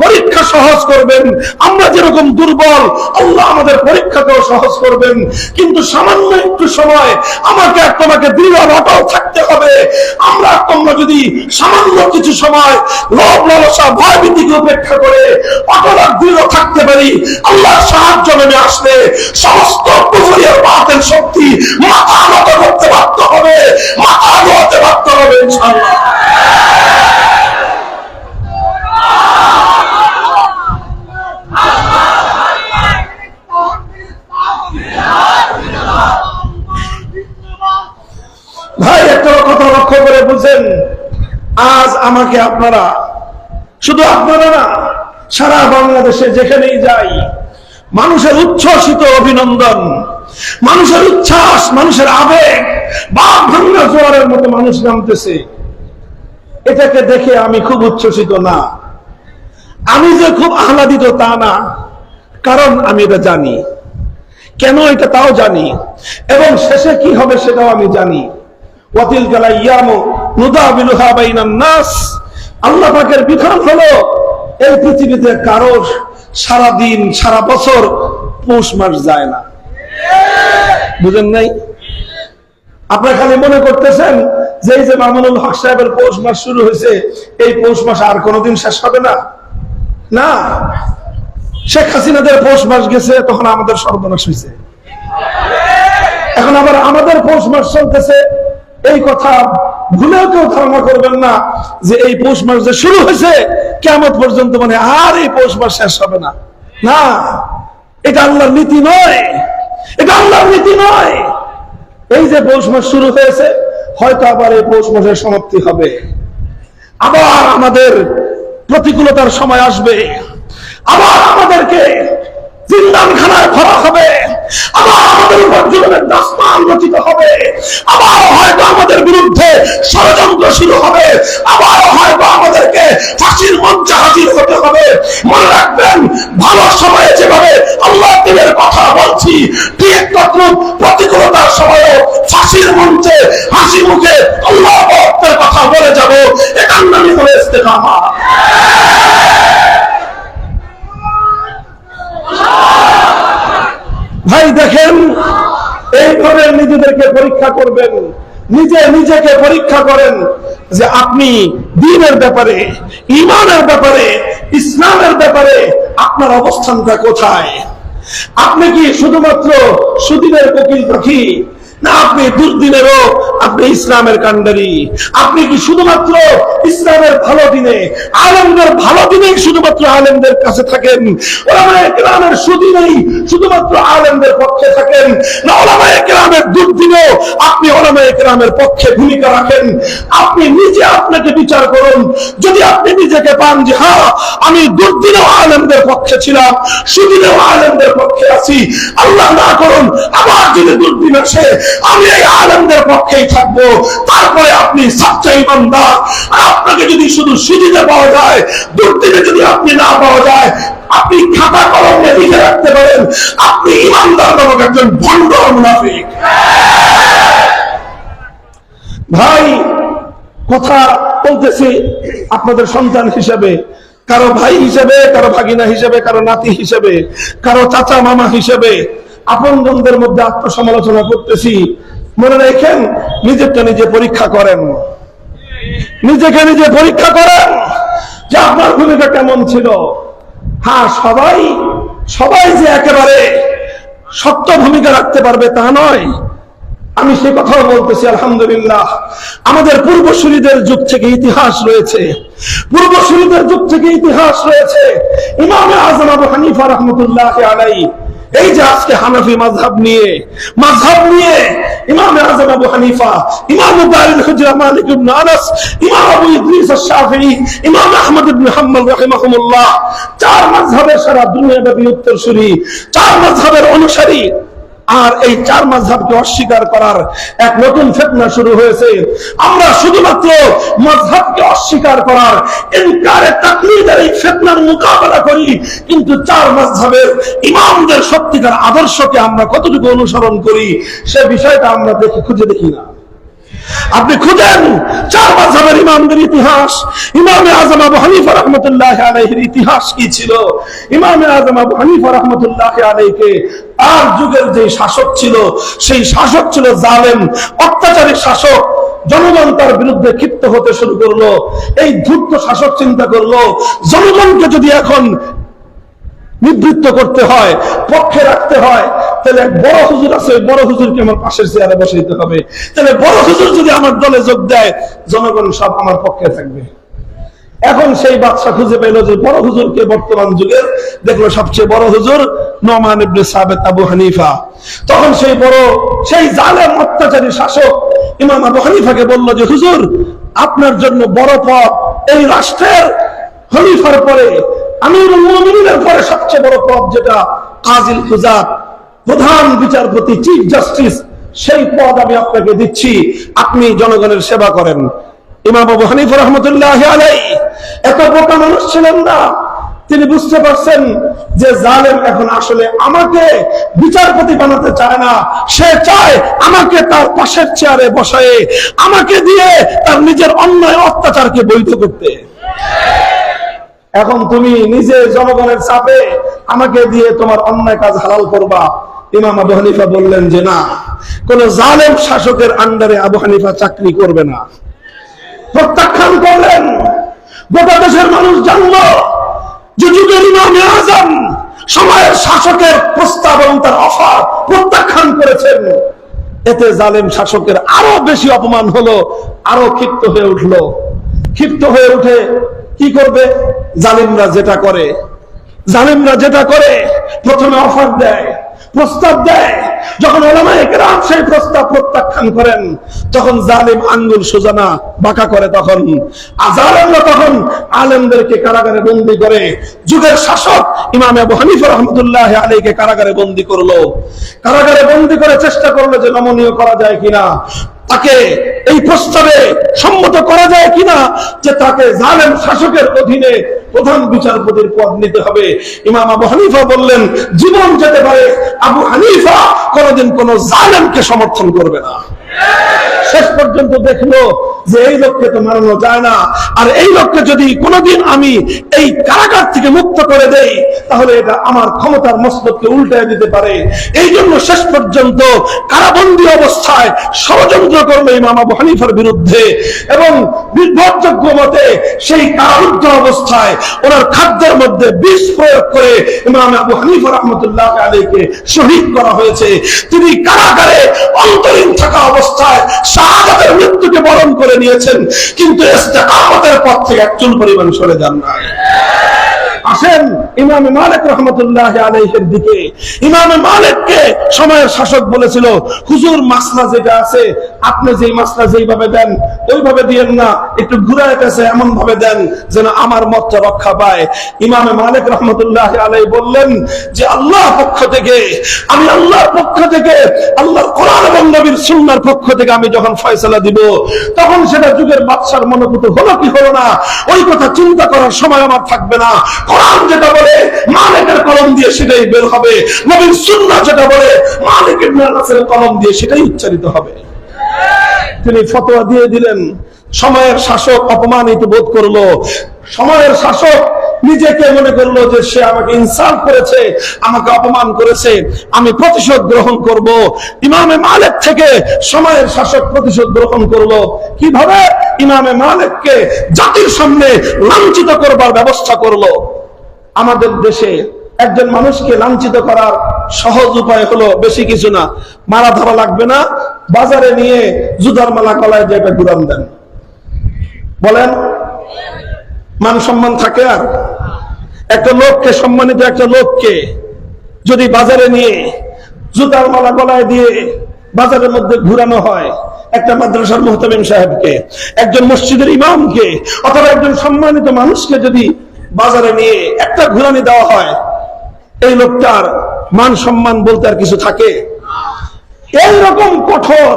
পরীক্ষা সহজ করবেন। আমরা যেরকম দুর্বল, আল্লাহ আমাদের পরীক্ষাকেও সহজ করবেন। কিন্তু সামান্য একটু সময় আমাকে আর তোমাকে দৃঢ় অটল থাকতে হবে। আমরা তোমরা যদি সামান্য কিছু সময় লোভ লালসা ভয় ভীতিকে উপেক্ষা করে অটল আর দৃঢ় থাকতে পারি, আল্লাহর সাহায্য নেমে আসলে সমস্ত কুফরিয়ার বাতিল শক্তি মাথা নত করতে বাধ্য হবে, মাথা নোয়াতে বাধ্য হবে ইনশাআল্লাহ। ভাই একটা কথা লক্ষ্য করে বুঝেন, আজ আমাকে আপনারা, শুধু আপনারা না, সারা বাংলাদেশে যেখানেই যাই, মানুষের উচ্ছ্বসিত অভিনন্দন, মানুষের উচ্ছ্বাস, মানুষের আবেগ, বাঘ ভাঙা জোয়ারের মতো মানুষ নামতেছে। এটাকে দেখে আমি খুব উচ্ছ্বসিত না, আমি যে খুব আহ্লাদিত তা না, কারণ আমি এটা জানি। কেন এটা তাও জানি, এবং শেষে কি হবে সেটাও আমি জানি। ওয়াতিলকাল আইয়ামু নুদাবিলুহা বাইনান নাস, আল্লাহ পাকের বিধান হলো এই পৃথিবীতে কারোর সারা দিন সারা বছর পৌষ মাস যায় না। বুঝেন নাই? আপনারা খালি মনে করতেছেন যে এই যে মামুনুল হক সাহেবের পৌষ মাস শুরু হয়েছে, এই পৌষ মাস আর কোনোদিন শেষ হবে না। না, শেখ হাসিনাদের পৌষ মাস গেছে, তখন আমাদের সর্বনাশ হয়েছে। এখন আবার আমাদের পৌষ মাস চলতেছে। এই কথা ভুলেও কেউ ধারণা করবেন না যে এই পৌষ মাস যে শুরু হয়েছে কিয়ামত পর্যন্ত মানে আর এই পৌষ মাস শেষ হবে না। না, এটা আল্লাহর নীতি নয়, এটা আল্লাহর নীতি নয়। এই যে পৌষ মাস শুরু হয়েছে, হয়তো আবার এই পৌষ মাসের সমাপ্তি হবে, আবার আমাদের প্রতিকূলতার সময় আসবে, আবার আমাদেরকে জিন্দানখানায় ভরা হবে, আবার আমাদের উপর জুলুমের দাস্তান রচিত হবে, আবার হয়তো আমাদের বিরুদ্ধে ষড়যন্ত্র শুরু হবে, আবার হয়তো আমাদেরকে ফাঁসির মঞ্চে হাজির হতে হবে। মনে রাখবেন, ভালো সময়ে যেভাবে আল্লাহ দিনের কথা বলছি, ঠিক তদ্রুপ প্রতিকূলতার সময়ও ফাঁসির মঞ্চে হাসি মুখে আল্লাহ ভক্তের কথা বলে যাব। এটার নামই হলো ইস্তেকামাত। ভাই দেখেন, এইভাবে নিজেদেরকে পরীক্ষা করবেন, নিজেকে পরীক্ষা করেন যে আপনি দ্বীনের ব্যাপারে, ঈমানের ব্যাপারে, ইসলামের ব্যাপারে আপনার অবস্থানটা কোথায়। আপনি কি শুধুমাত্র সুদিনের কোকিল পাখি, না আপনি দুর্দিনেরও আপনি ইসলামের কাণ্ডারি? আপনি কি শুধুমাত্র ইসলামের ভালো দিনে, আলেমদের ভালো দিনেই শুধুমাত্র আলেমদের কাছে থাকেন, ওলামায়ে কেরামের সুদিনেই শুধুমাত্র আলেমদের পক্ষে থাকেন, না ওলামায়ে কেরামের দুর্দিনেও আপনি ওলামায়ে কেরামের পক্ষে ভূমিকা রাখেন? আপনি নিজে আপনাকে বিচার করুন। যদি আপনি নিজেকে পান যে হ্যাঁ আমি দুর্দিনেও আলেমদের পক্ষে ছিলাম, সুদিনেও আলেমদের পক্ষে আছি, আল্লাহ না করুন আবার যদি দুর্দিন আসে আমি এই আলেমদের পক্ষেই থাকবো, তারপরে আপনি সচ্চা ইমানদার। আর আপনাকে যদি শুধু সুদিনে পাওয়া যায়, দুর্দিনে যদি আপনি না পাওয়া যায়, আপনি খাতা কলমে লিখে রাখতে পারেন আপনি ইমানদার নামক একজন ভণ্ড মুনাফিক। ভাই কথা বলতেছি আপনাদের সন্তান হিসেবে, কারো ভাই হিসেবে, কারো ভাগিনা হিসেবে, কারো নাতি হিসেবে, কারো চাচা মামা হিসেবে, আপনজনদের মধ্যে আত্মসমালোচনা করতেছি। মনে রাখেন, নিজেরটা নিজে পরীক্ষা করেন, নিজেকে নিজে পরীক্ষা করেন যে আপনার ভূমিকা কেমন ছিল। হ্যাঁ, সবাই যে একেবারে শক্ত ভূমিকা রাখতে পারবে তা নয়। আমি সে কথাও বলতেছি, আলহামদুলিল্লাহ আমাদের পূর্বসূরীদের যুগ থেকে ইতিহাস রয়েছে, পূর্বসূরীদের যুগ থেকে ইতিহাস রয়েছে। ইমামে আযম আবু হানিফা রাহমাতুল্লাহ আলাইহি, এই যে আজকে হানাফি মাযহাব নিয়ে ইমামে আযম আবু হানিফা, ইমাম দারুল হুজরা মালিক ইবনে আনাস, ইমাম আবু ইদ্রিস আশ-শাফিঈ, ইমাম আহমদ ইবনে হাম্বল রাহিমাহুমুল্লাহ, চার মাযহাবের সারা দুনিয়াব্যাপী উত্তরসূরি, চার মাযহাবের অনুসারী। আর এই চার মাযহাবকে অস্বীকার করার এক নতুন ফিতনা শুরু হয়েছে। আমরা শুধুমাত্র মাযহাবকে অস্বীকার করার, ইনকারে তাকলিদের এই ফিতনার মোকাবেলা করি, কিন্তু চার মাযহাবের ইমামদের সত্যিকার আদর্শকে আমরা কতটুকু অনুসরণ করি সে বিষয়টা আমরা খুঁজে দেখি না। আপনি খুঁজেন চার মাযহাবের ইমামদের ইতিহাস, ইমামে আযম আবু হানিফা রাহমাতুল্লাহ আলাইহির ইতিহাস কি ছিল। ইমামে আযম আবু হানিফা রাহমাতুল্লাহ আলাইহিকে তার যুগের যে শাসক ছিল, সেই শাসক ছিল জালেম, অত্যাচারী শাসক। জনগণ তার বিরুদ্ধে ক্ষিপ্ত হতে শুরু করলো। এই ধূর্ত শাসক চিন্তা করলো, জনগণকে যদি এখন নিবৃত্ত করতে হয়, পক্ষে রাখতে হয়, তাহলে এক বড় হুজুর আছে, ওই বড় হুজুরকে আমার পাশের চেয়ারে বসাইতে হবে। তাহলে বড় হুজুর যদি আমার দলে যোগ দেয়, জনগণ সব আমার পক্ষে থাকবে। এখন সেই বাদশা খুঁজে পেল যে বড় হুজুরকে বর্তমান যুগের দেখলো সবচেয়ে বড় হুজুর নোমান ইবনে সাবিত আবু হানিফা। তখন সেই জালেম অত্যাচারী শাসক ইমাম আবু হানিফাকে বলল যে হুজুর, আপনার জন্য বড় পদ, এই রাষ্ট্রের খলিফার পরে, আমিরুল মুমিনিনের পরে সবচেয়ে বড় পদ যেটা কাজিল কুজাত, প্রধান বিচারপতি, চিফ জাস্টিস, সেই পদ আমি আপনাকে দিচ্ছি, আপনি জনগণের সেবা করেন। ইমাম আবু হানিফা রাহমাতুল্লাহি আলাইহি এত বোকা মানুষ ছিলেন না। তিনি বুঝতে পারছেন যে জালেম এখন আসলে আমাকে বিচারপতি বানাতে চায় না, সে চায় আমাকে তার পাশের চেয়ারে বসায়ে আমাকে দিয়ে তার নিজের অন্যায় অত্যাচারকে বৈধ করতে। এখন তুমি নিজে জনগণের চাপে আমাকে দিয়ে তোমার অন্যায় কাজ হালাল করবা। ইমাম আবু হানিফা বললেন যে না, কোন জালেম শাসকের আন্ডারে আবু হানিফা চাকরি করবে না, প্রত্যাখ্যান করলেন। গোটা দেশের মানুষ জানলো যে যুগের ইমামে আযম সময়ের শাসকের প্রস্তাব এবং তার অফার প্রত্যাখ্যান করেছেন। এতে জালেম শাসকের আরো বেশি অপমান হলো, আরো ক্ষিপ্ত হয়ে উঠলো। ক্ষিপ্ত হয়ে উঠে কি করবে? জালিমরা যেটা করে প্রথমে অফার দেয়, প্রস্তাব দেয়। যখন উলামায়ে কেরাম সেই প্রস্তাব প্রত্যাখ্যান করেন, তখন জালিম আঙ্গুল সোজা বাঁকা করে, তখন জালেমরা তখন আলেমদেরকে কারাগারে বন্দী করে। যুগের শাসক ইমাম আবু হানিফা রাহমাতুল্লাহ আলাইহিকে কারাগারে বন্দী করলো। কারাগারে বন্দী করে চেষ্টা করলো যে নমনীয় করা যায় কিনা। তাকে এই প্রস্তাবে সম্মত করা যায় কিনা যে তাকে জালেম শাসকের অধীনে প্রধান বিচারপতির পদ নিতে হবে। ইমাম আবু হানিফা বললেন জীবন যেতে পারে, আবু হানিফা কোনদিন কোন জালেমকে সমর্থন করবে না। শেষ পর্যন্ত দেখলো যে এই লোককে তো মানানো যায় না, আর এই লোককে যদি কোনোদিন আমি এই কারাগার থেকে মুক্ত করে দেই তাহলে এটা আমার ক্ষমতার মস্তককে উল্টায় দিতে পারে। এই জন্য শেষ পর্যন্ত কারাবন্দী অবস্থায় ষড়যন্ত্র করলো ইমাম আবু হানিফার বিরুদ্ধে, এবং নির্ভরযোগ্য মতে সেই কারারুদ্ধ অবস্থায় ওনার খাদ্যের মধ্যে বিষ প্রয়োগ করে ইমাম আবু হানিফা রাহমাতুল্লাহ আলাইহিকে শহীদ করা হয়েছে। তিনি কারাগারে অন্তরীণ থাকা অবস্থায় শাহাদাতের মৃত্যুকে বরণ করে নিয়েছেন, কিন্তু ইস্তেকামতের পথ থেকে এক চুল পরিমাণ সরে যান না। আসেন ইমাম মালিক রাহমাতুল্লাহ আলাইহির দিকে। ইমাম মালিককে সময়ের শাসক বলেছিল, হুজুর মাসলা যেটা আছে আপনি যেই মাসলা যেইভাবে দেন ওইভাবে দিয়েন না, একটু ঘুরায় পেছে এমন ভাবে দেন যেন আমার মতটা রক্ষা পায়। ইমাম মালিক রাহমাতুল্লাহ আলাইহি বললেন যে আল্লাহর পক্ষ থেকে, আমি আল্লাহর পক্ষ থেকে, আল্লাহর কোরআন এবং নবীর সুন্নাহর পক্ষ থেকে আমি যখন ফয়সালা দিব তখন সেটা যুগের বাদশার মনোভূত হলো কি হলো না ওই কথা চিন্তা করার সময় আমার থাকবে না। কোরআন যেটা বলে মালিকের কলম দিয়ে সেটাই বের হবে, নবীর সুন্নাহ যেটা বলে মালিক ইবনে আনাসের কলম দিয়ে সেটাই উচ্চারিত হবে। তিনি ফতোয়া দিয়ে দিলেন। সময়ের শাসক অপমানিত বোধ করলো। সময়ের শাসক নিজেকে মনে করলো যে সে আমাকে ইনসাল্ট করেছে, আমাকে অপমান করেছে, আমি প্রতিশোধ গ্রহণ করব। ইমামে মালিক থেকে সময়ের শাসক প্রতিশোধ গ্রহণ করলো। কিভাবে? ইমামে মালিককে জাতির সামনে লাঞ্ছিত করবার ব্যবস্থা করলো। আমাদের দেশে একজন মানুষকে লাঞ্ছিত করার সহজ উপায় হলো বেশি কিছু না, মারা ধরা লাগবে না, বাজারে নিয়ে জুতার মালা গলায় দিয়ে একটা ঘুরান দেন। বলেন মান সম্মান থাকে? আর একটা লোককে, সম্মানিত একটা লোককে যদি বাজারে নিয়ে জুতার মালা গলায় দিয়ে বাজারের মধ্যে ঘুরানো হয়, একটা মাদ্রাসার মুহতামিম সাহেবকে, একজন মসজিদের ইমামকে, অথবা একজন সম্মানিত মানুষকে যদি বাজারে নিয়ে একটা ঘুরানি দেওয়া হয়, এই লোকটার মান সম্মান বলতে আর কিছু থাকে? এইরকম কঠোর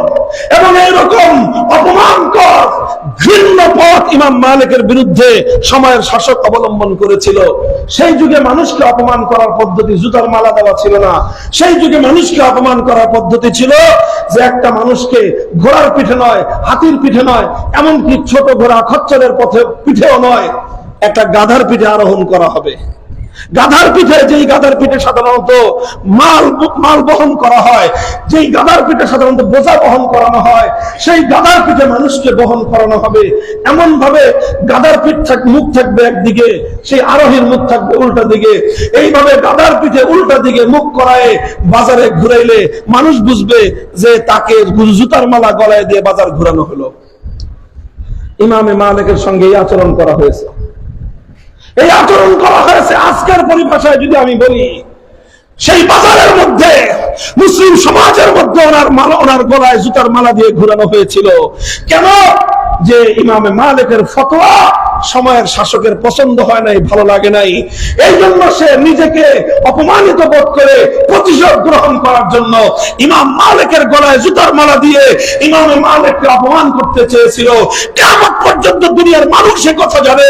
এবং এইরকম অপমানকর ঘৃণ্য পথ ইমাম মালিকের বিরুদ্ধে সময়ের শাসক অবলম্বন করেছিল। সেই যুগে মানুষকে অপমান করার পদ্ধতি জুতার মালা দেওয়া ছিল না। সেই যুগে মানুষকে অপমান করার পদ্ধতি ছিল যে একটা মানুষকে ঘোড়ার পিঠে নয়, হাতির পিঠে নয়, এমনকি ছোট ঘোড়া খচ্চরের পথে পিঠেও নয়, একটা গাধার পিঠে আরোহণ করা হবে। গাধার পিঠে, যেই গাধার পিঠে সাধারণত মাল বহন করা হয়, যেই গাধার পিঠে সাধারণত বোঝা বহন করানো হয়, সেই গাধার পিঠে মানুষকে বহন করানো হবে। এমন ভাবে গাধার পিঠ মুখ থাকবে একদিকে, সেই আরোহীর মুখ থাকবে উল্টা দিকে। এইভাবে গাধার পিঠে উল্টা দিকে মুখ করায় বাজারে ঘুরাইলে মানুষ বুঝবে যে তাকে জুতার মালা গলায় দিয়ে বাজার ঘুরানো হলো। ইমামে মালিকের সঙ্গে এই আচরণ করা হয়েছে। এই আচরণ করা হয়েছে আজকের পরিভাষায় যদি আমি বলি, সেই বাজারের মধ্যে মুসলিম সমাজের মধ্যে ওনার গলায় জুতার মালা দিয়ে ঘুরানো হয়েছিল। কেন? যে ইমামে মালিকের ফতোয়া সময়ের শাসকের পছন্দ হয় নাই, ভালো লাগে নাই। এই জন্য সে নিজেকে অপমানিত বোধ করে প্রতিশোধ গ্রহণ করার জন্য ইমাম মালিকের গলায় জুতার মালা দিয়ে ইমামে মালিককে অপমান করতে চেয়েছিল। কিয়ামত পর্যন্ত দুনিয়ার মানুষ এ কথা জানে,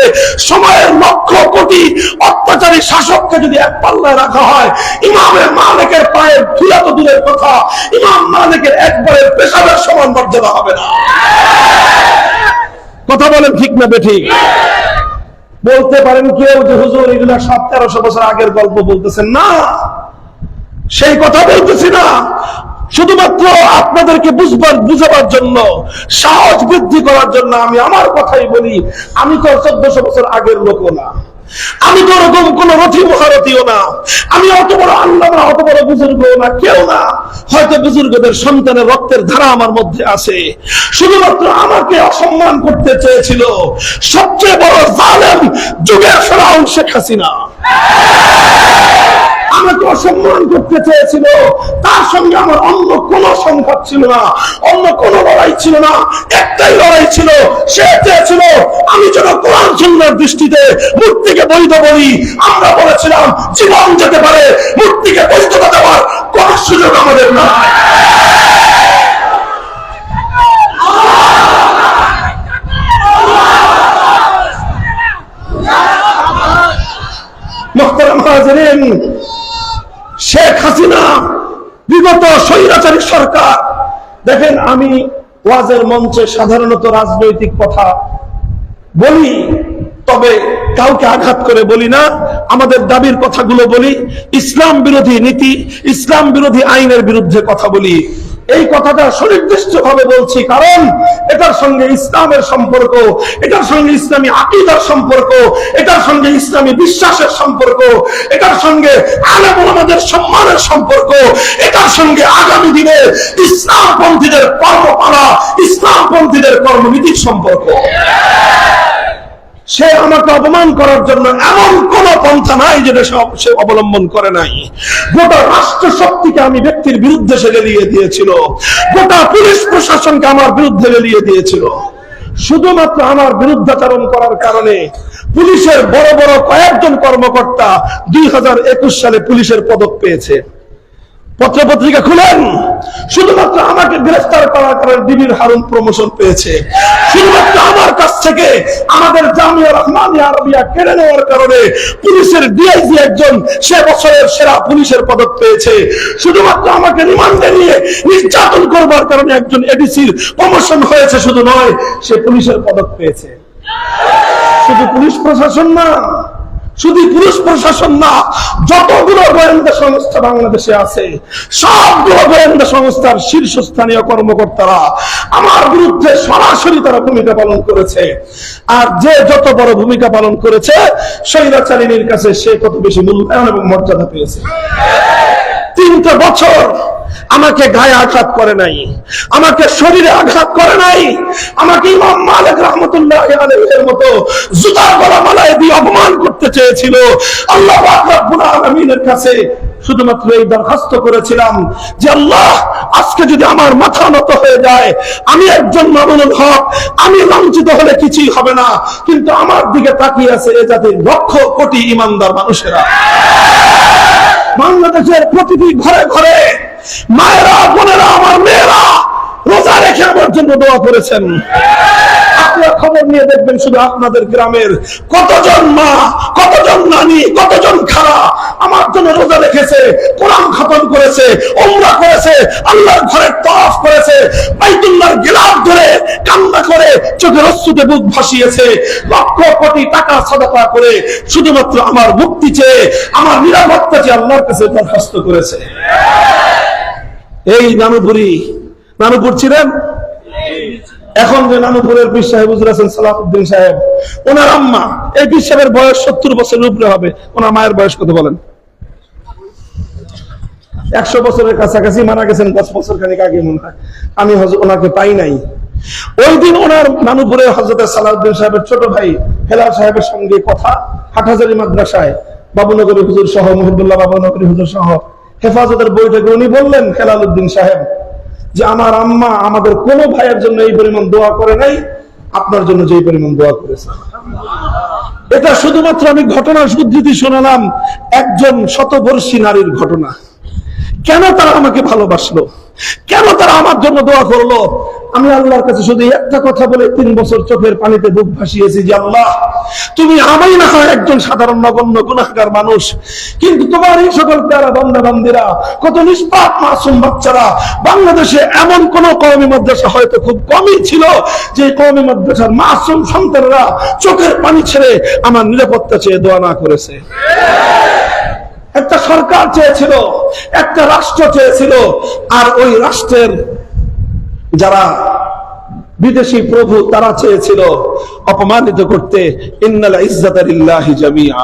সময়ের লক্ষ কোটি অত্যাচারী শাসককে যদি এক পাল্লায় রাখা হয়, ইমামে মালিকের পায়ের ধুলা তো দূরের কথা, ইমাম মালিকের একবারের পেশাবের সমান মর্যাদা হবে না। কথা বলেন ঠিক না বেঠিক? বলতে পারেন কেউ যে হুজুর এগুলা 1700 বছর আগের গল্প বলতেছেন। না, সেই কথা বলতেছি না। শুধুমাত্র আপনাদেরকে বুঝাবার জন্য, সাহস বৃদ্ধি করার জন্য আমি আমার কথাই বলি। আমি তো 1400 বছর আগের লোকও না, আমি তো ওরকম কোন রথি মহারথীও না, আমি অত বড় আল্লামা, অত বড় বুজুর্গও না, কেউ না। হয়তো বুজুর্গদের সন্তানের রক্তের ধারা আমার মধ্যে আছে। শুধুমাত্র আমাকে অসম্মান করতে চেয়েছিল সবচেয়ে বড় জালেম যুগের ফেরাউন শেখ হাসিনা। আমাকে অসম্মান করতে চেয়েছিল, তার সঙ্গে আমার অন্য কোন সংঘাত ছিল না, অন্য কোন লড়াই ছিল না। একটাই লড়াই ছিল, সে চেয়েছিল আমি যেন কোরআন সুন্নাহর দৃষ্টিতে মূর্তিকে বৈধ বলি। আমরা বলেছিলাম জীবন যেতে পারে, মূর্তিকে বৈধতা দেওয়ার কোন সুযোগ আমাদের নাই। হাজিরিন, শেখ হাসিনা বিগত স্বৈরাচারী সরকার, দেখেন আমি ওয়াজের মঞ্চে সাধারণত রাজনৈতিক কথা বলি, তবে কাউকে আঘাত করে বলি না, আমাদের দাবির কথাগুলো বলি, ইসলাম বিরোধী নীতি, ইসলাম বিরোধী আইনের বিরুদ্ধে কথা বলি। এই কথাটা সুনির্দিষ্টভাবে বলছি কারণ এটার সঙ্গে ইসলামের সম্পর্ক, এটার সঙ্গে ইসলামী আকীদার সম্পর্ক, এটার সঙ্গে ইসলামী বিশ্বাসের সম্পর্ক, এটার সঙ্গে আলেম ওলামাদের সম্মানের সম্পর্ক, এটার সঙ্গে আগামী দিনে ইসলামপন্থীদের কর্মপালা, ইসলামপন্থীদের কর্মনীতির সম্পর্ক। সে আমাকে অপমান করার জন্য এমন কোন পন্থা নাই যেটা সে অবলম্বন করে নাই। গোটা রাষ্ট্র শক্তিকে আমি ব্যক্তির বিরুদ্ধে সে লেলিয়ে দিয়েছিল, গোটা পুলিশ প্রশাসনকে আমার বিরুদ্ধে লেলিয়ে দিয়েছিল। শুধুমাত্র আমার বিরুদ্ধাচরণ করার কারণে পুলিশের বড় বড় কয়েকজন কর্মকর্তা 2021 সালে পুলিশের পদক পেয়েছে। পত্রপত্রিকা খুলেন, শুধুমাত্র আমাকে গ্রেফতার করার কারণে ডিবির হারুন প্রমোশন পেয়েছে। শুধুমাত্র আমার কাছ থেকে আমাদের জামিয়া রহমানিয়া আরবিয়া কেড়ে নেওয়ার কারণে পুলিশের ডিআইজি একজন সে বছরের সেরা পুলিশের পদক পেয়েছে। শুধুমাত্র আমাকে রিমান্ডে নিয়ে নির্যাতন করবার কারণে একজন এডিসির প্রমোশন হয়েছে, শুধু নয় সে পুলিশের পদক পেয়েছে। শুধু পুলিশ প্রশাসন না, শুধু পুলিশ প্রশাসন না, যতগুলো গোয়েন্দা সংস্থা বাংলাদেশে আছে সবগুলো গোয়েন্দা সংস্থার শীর্ষস্থানীয় কর্মকর্তারা আমার বিরুদ্ধে সরাসরি তারা ভূমিকা পালন করেছে। আর যে যত বড় ভূমিকা পালন করেছে, স্বৈরাচারিণীর কাছে সে তত বেশি মূল্যায়ন এবং মর্যাদা পেয়েছে। 3 বছর আমাকে গায়ে আঘাত করে নাই, আমাকে শরীরে আঘাত করে নাই, আমাকে ইমাম মালিক রাহমাতুল্লাহি আলাইহির মতো জুতার গলা মালায় দিয়ে অপমান করতে চেয়েছিল। আল্লাহ পাক রব্বুল আলামিনের কাছে শুধুমাত্র এই দরখাস্ত করেছিলাম যে আল্লাহ, আজকে যদি আমার মাথা নত হয়ে যায়, আমি একজন মামুনুল হক, আমি লাঞ্ছিত হলে কিছুই হবে না, কিন্তু আমার দিকে তাকিয়ে আছে এ জাতির লক্ষ কোটি ইমানদার মানুষেরা। বাংলাদেশের প্রতিটি ঘরে ঘরে মায়েরা, বোনেরা, আমার মেয়েরা রোজা রেখে আমার জন্য দোয়া করেছেন। আপনারা খবর নিয়ে দেখবেন, শুধু আপনাদের গ্রামের কতজন মা, কতজন নানি, কতজন খালা আমার জন্য রোজা রেখেছে, কোরআন খতম করেছে, উমরা করেছে, আল্লাহর ঘরের তওয়াফ করেছে, বাইতুল্লাহর গিলাফ ধরে কান্না করে চোখের অশ্রুতে বুক ভাসিয়েছে, লক্ষ কোটি টাকা সাদাকা করে শুধুমাত্র আমার মুক্তি চেয়ে, আমার নিরাপত্তা চেয়ে আল্লাহর কাছে দরখাস্ত করেছে। এই নানুপুর ছিলেন, এখন যে নানুপুরের পীর সাহেব হুজুর আছেন সালাউদ্দিন সাহেব, ওনার আম্মা, এই পীর সাহেবের বয়স 70 বছরের উপরে হবে। ওনার মায়ের বয়স কত বলেন? 100 বছরের কাছাকাছি, মারা গেছেন 10 বছর খানিক আগে মনে হয়। আমি ওনাকে পাই নাই। ওই দিন ওনার নানুপুরে হযরত সালাউদ্দিন সাহেবের ছোট ভাই হেলাল সাহেবের সঙ্গে কথা, হাটহাজারী মাদ্রাসায় বাবুনগরী হুজুর সহ, মুহিবুল্লাহ বাবুনগরী হুজুর সহ হেফাজতের বৈঠকে উনি বললেন, হেলাল উদ্দিন সাহেব, যে আমার আম্মা আমাদের কোন ভাইয়ের জন্য এই পরিমাণ দোয়া করে নাই, আপনার জন্য যে পরিমাণ দোয়া করেছে। এটা শুধুমাত্র আমি ঘটনার উদ্ধৃতি শোনালাম, একজন শতবর্ষী নারীর ঘটনা। কেন তারা আমাকে ভালোবাসলো, কেন তারা আমার জন্য দোয়া করলো, আমি আল্লাহর কাছে শুধু একটা কথা বলে 3 বছর চোখের পানিতে বুক ভাসিয়েছি যে আল্লাহ, তুমি আমি না হয় একজন সাধারণ নগণ্য গুনাহগার মানুষ, কিন্তু তোমার এই সকল প্যারা বান্দা বান্দিরা, কত নিষ্পাপ মাসুম বাচ্চারা, বাংলাদেশে এমন কোন কওমি মাদ্রাসা হয়তো খুব কমই ছিল যে কওমি মাদ্রাসার মাসুম সন্তানরা চোখের পানি ছেড়ে আমার নিরাপত্তা চেয়ে দোয়া না করেছে। একটা সরকার চেয়েছিল, একটা রাষ্ট্র চেয়েছিল, আর ওই রাষ্ট্রের যারা বিদেশি প্রভু তারা চেয়েছিল অপমানিত করতে। ইন্নাল ইজ্জাতা লিল্লাহি জামিআ,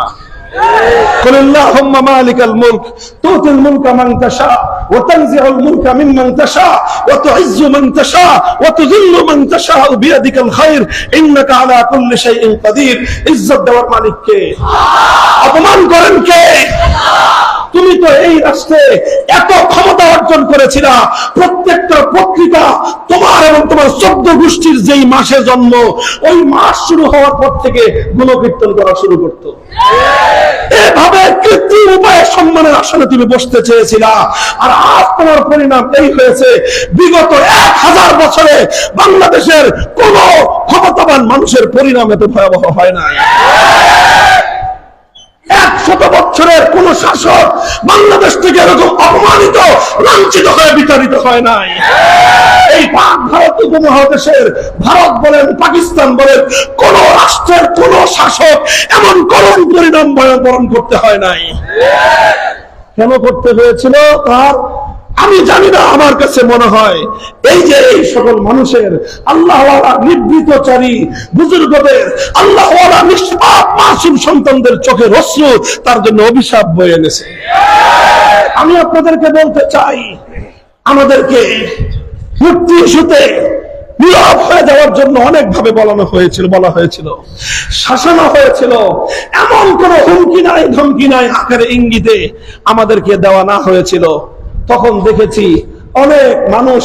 قل اللهم مالك الملك تؤتي الملك من تشاء وتنزع الملك ممن تشاء وتعز من تشاء وتذل من تشاء بيدك الخير انك على كل شيء قدير। ইজ্জত দেওয়ার মালিক কে? অপমান করেন কে? তুমি তো এই রাষ্ট্রে এত ক্ষমতা অর্জন করেছিলা, প্রত্যেকটা পত্রিকা তোমার এবং তোমার 14 গোষ্ঠীর যেই মাসে জন্ম, ওই মাস শুরু হওয়ার পর থেকে গুণকীর্তন করা শুরু করত। এভাবে কৃত্রিম উপায়ে সম্মানের আসনে তুমি বসতে চেয়েছিলা, আর আজ তোমার পরিণাম এই হয়েছে। বিগত 1000 বছরে বাংলাদেশের কোন ক্ষমতাবান মানুষের পরিণাম এত ভয়াবহ হয় না। 100 বছরের কোন শাসক বাংলাদেশ থেকে এরকম অপমানিত লাঞ্ছিত হয়ে বিতাড়িত হয় নাই। এই পাক ভারত উপমহাদেশের ভারত বলেন পাকিস্তান বলেন কোন রাষ্ট্রের কোন শাসক এমন করুণ পরিণাম বরণ করতে হয় নাই। কেন করতে হয়েছিল তার আমি জানি না, আমার কাছে মনে হয় এই যে এই সকল মানুষের আল্লাহওয়ালা নিবৃতচারী বুজুর্গদের আল্লাহওয়ালা নিষ্পাপ মাসুম সন্তানদের চোখের অশ্রু তার জন্য অভিশাপ বয়ে এনেছে। আমি আপনাদেরকে বলতে চাই, আমাদেরকে মূর্তি ইস্যুতে নীরব হয়ে যাওয়ার জন্য অনেক ভাবে বলা হয়েছিল, শাসানো হয়েছিল। এমন কোন হুমকি নাই ধমকি নাই আকারে ইঙ্গিতে আমাদেরকে দেওয়া না হয়েছিল। তখন দেখেছি অনেক মানুষ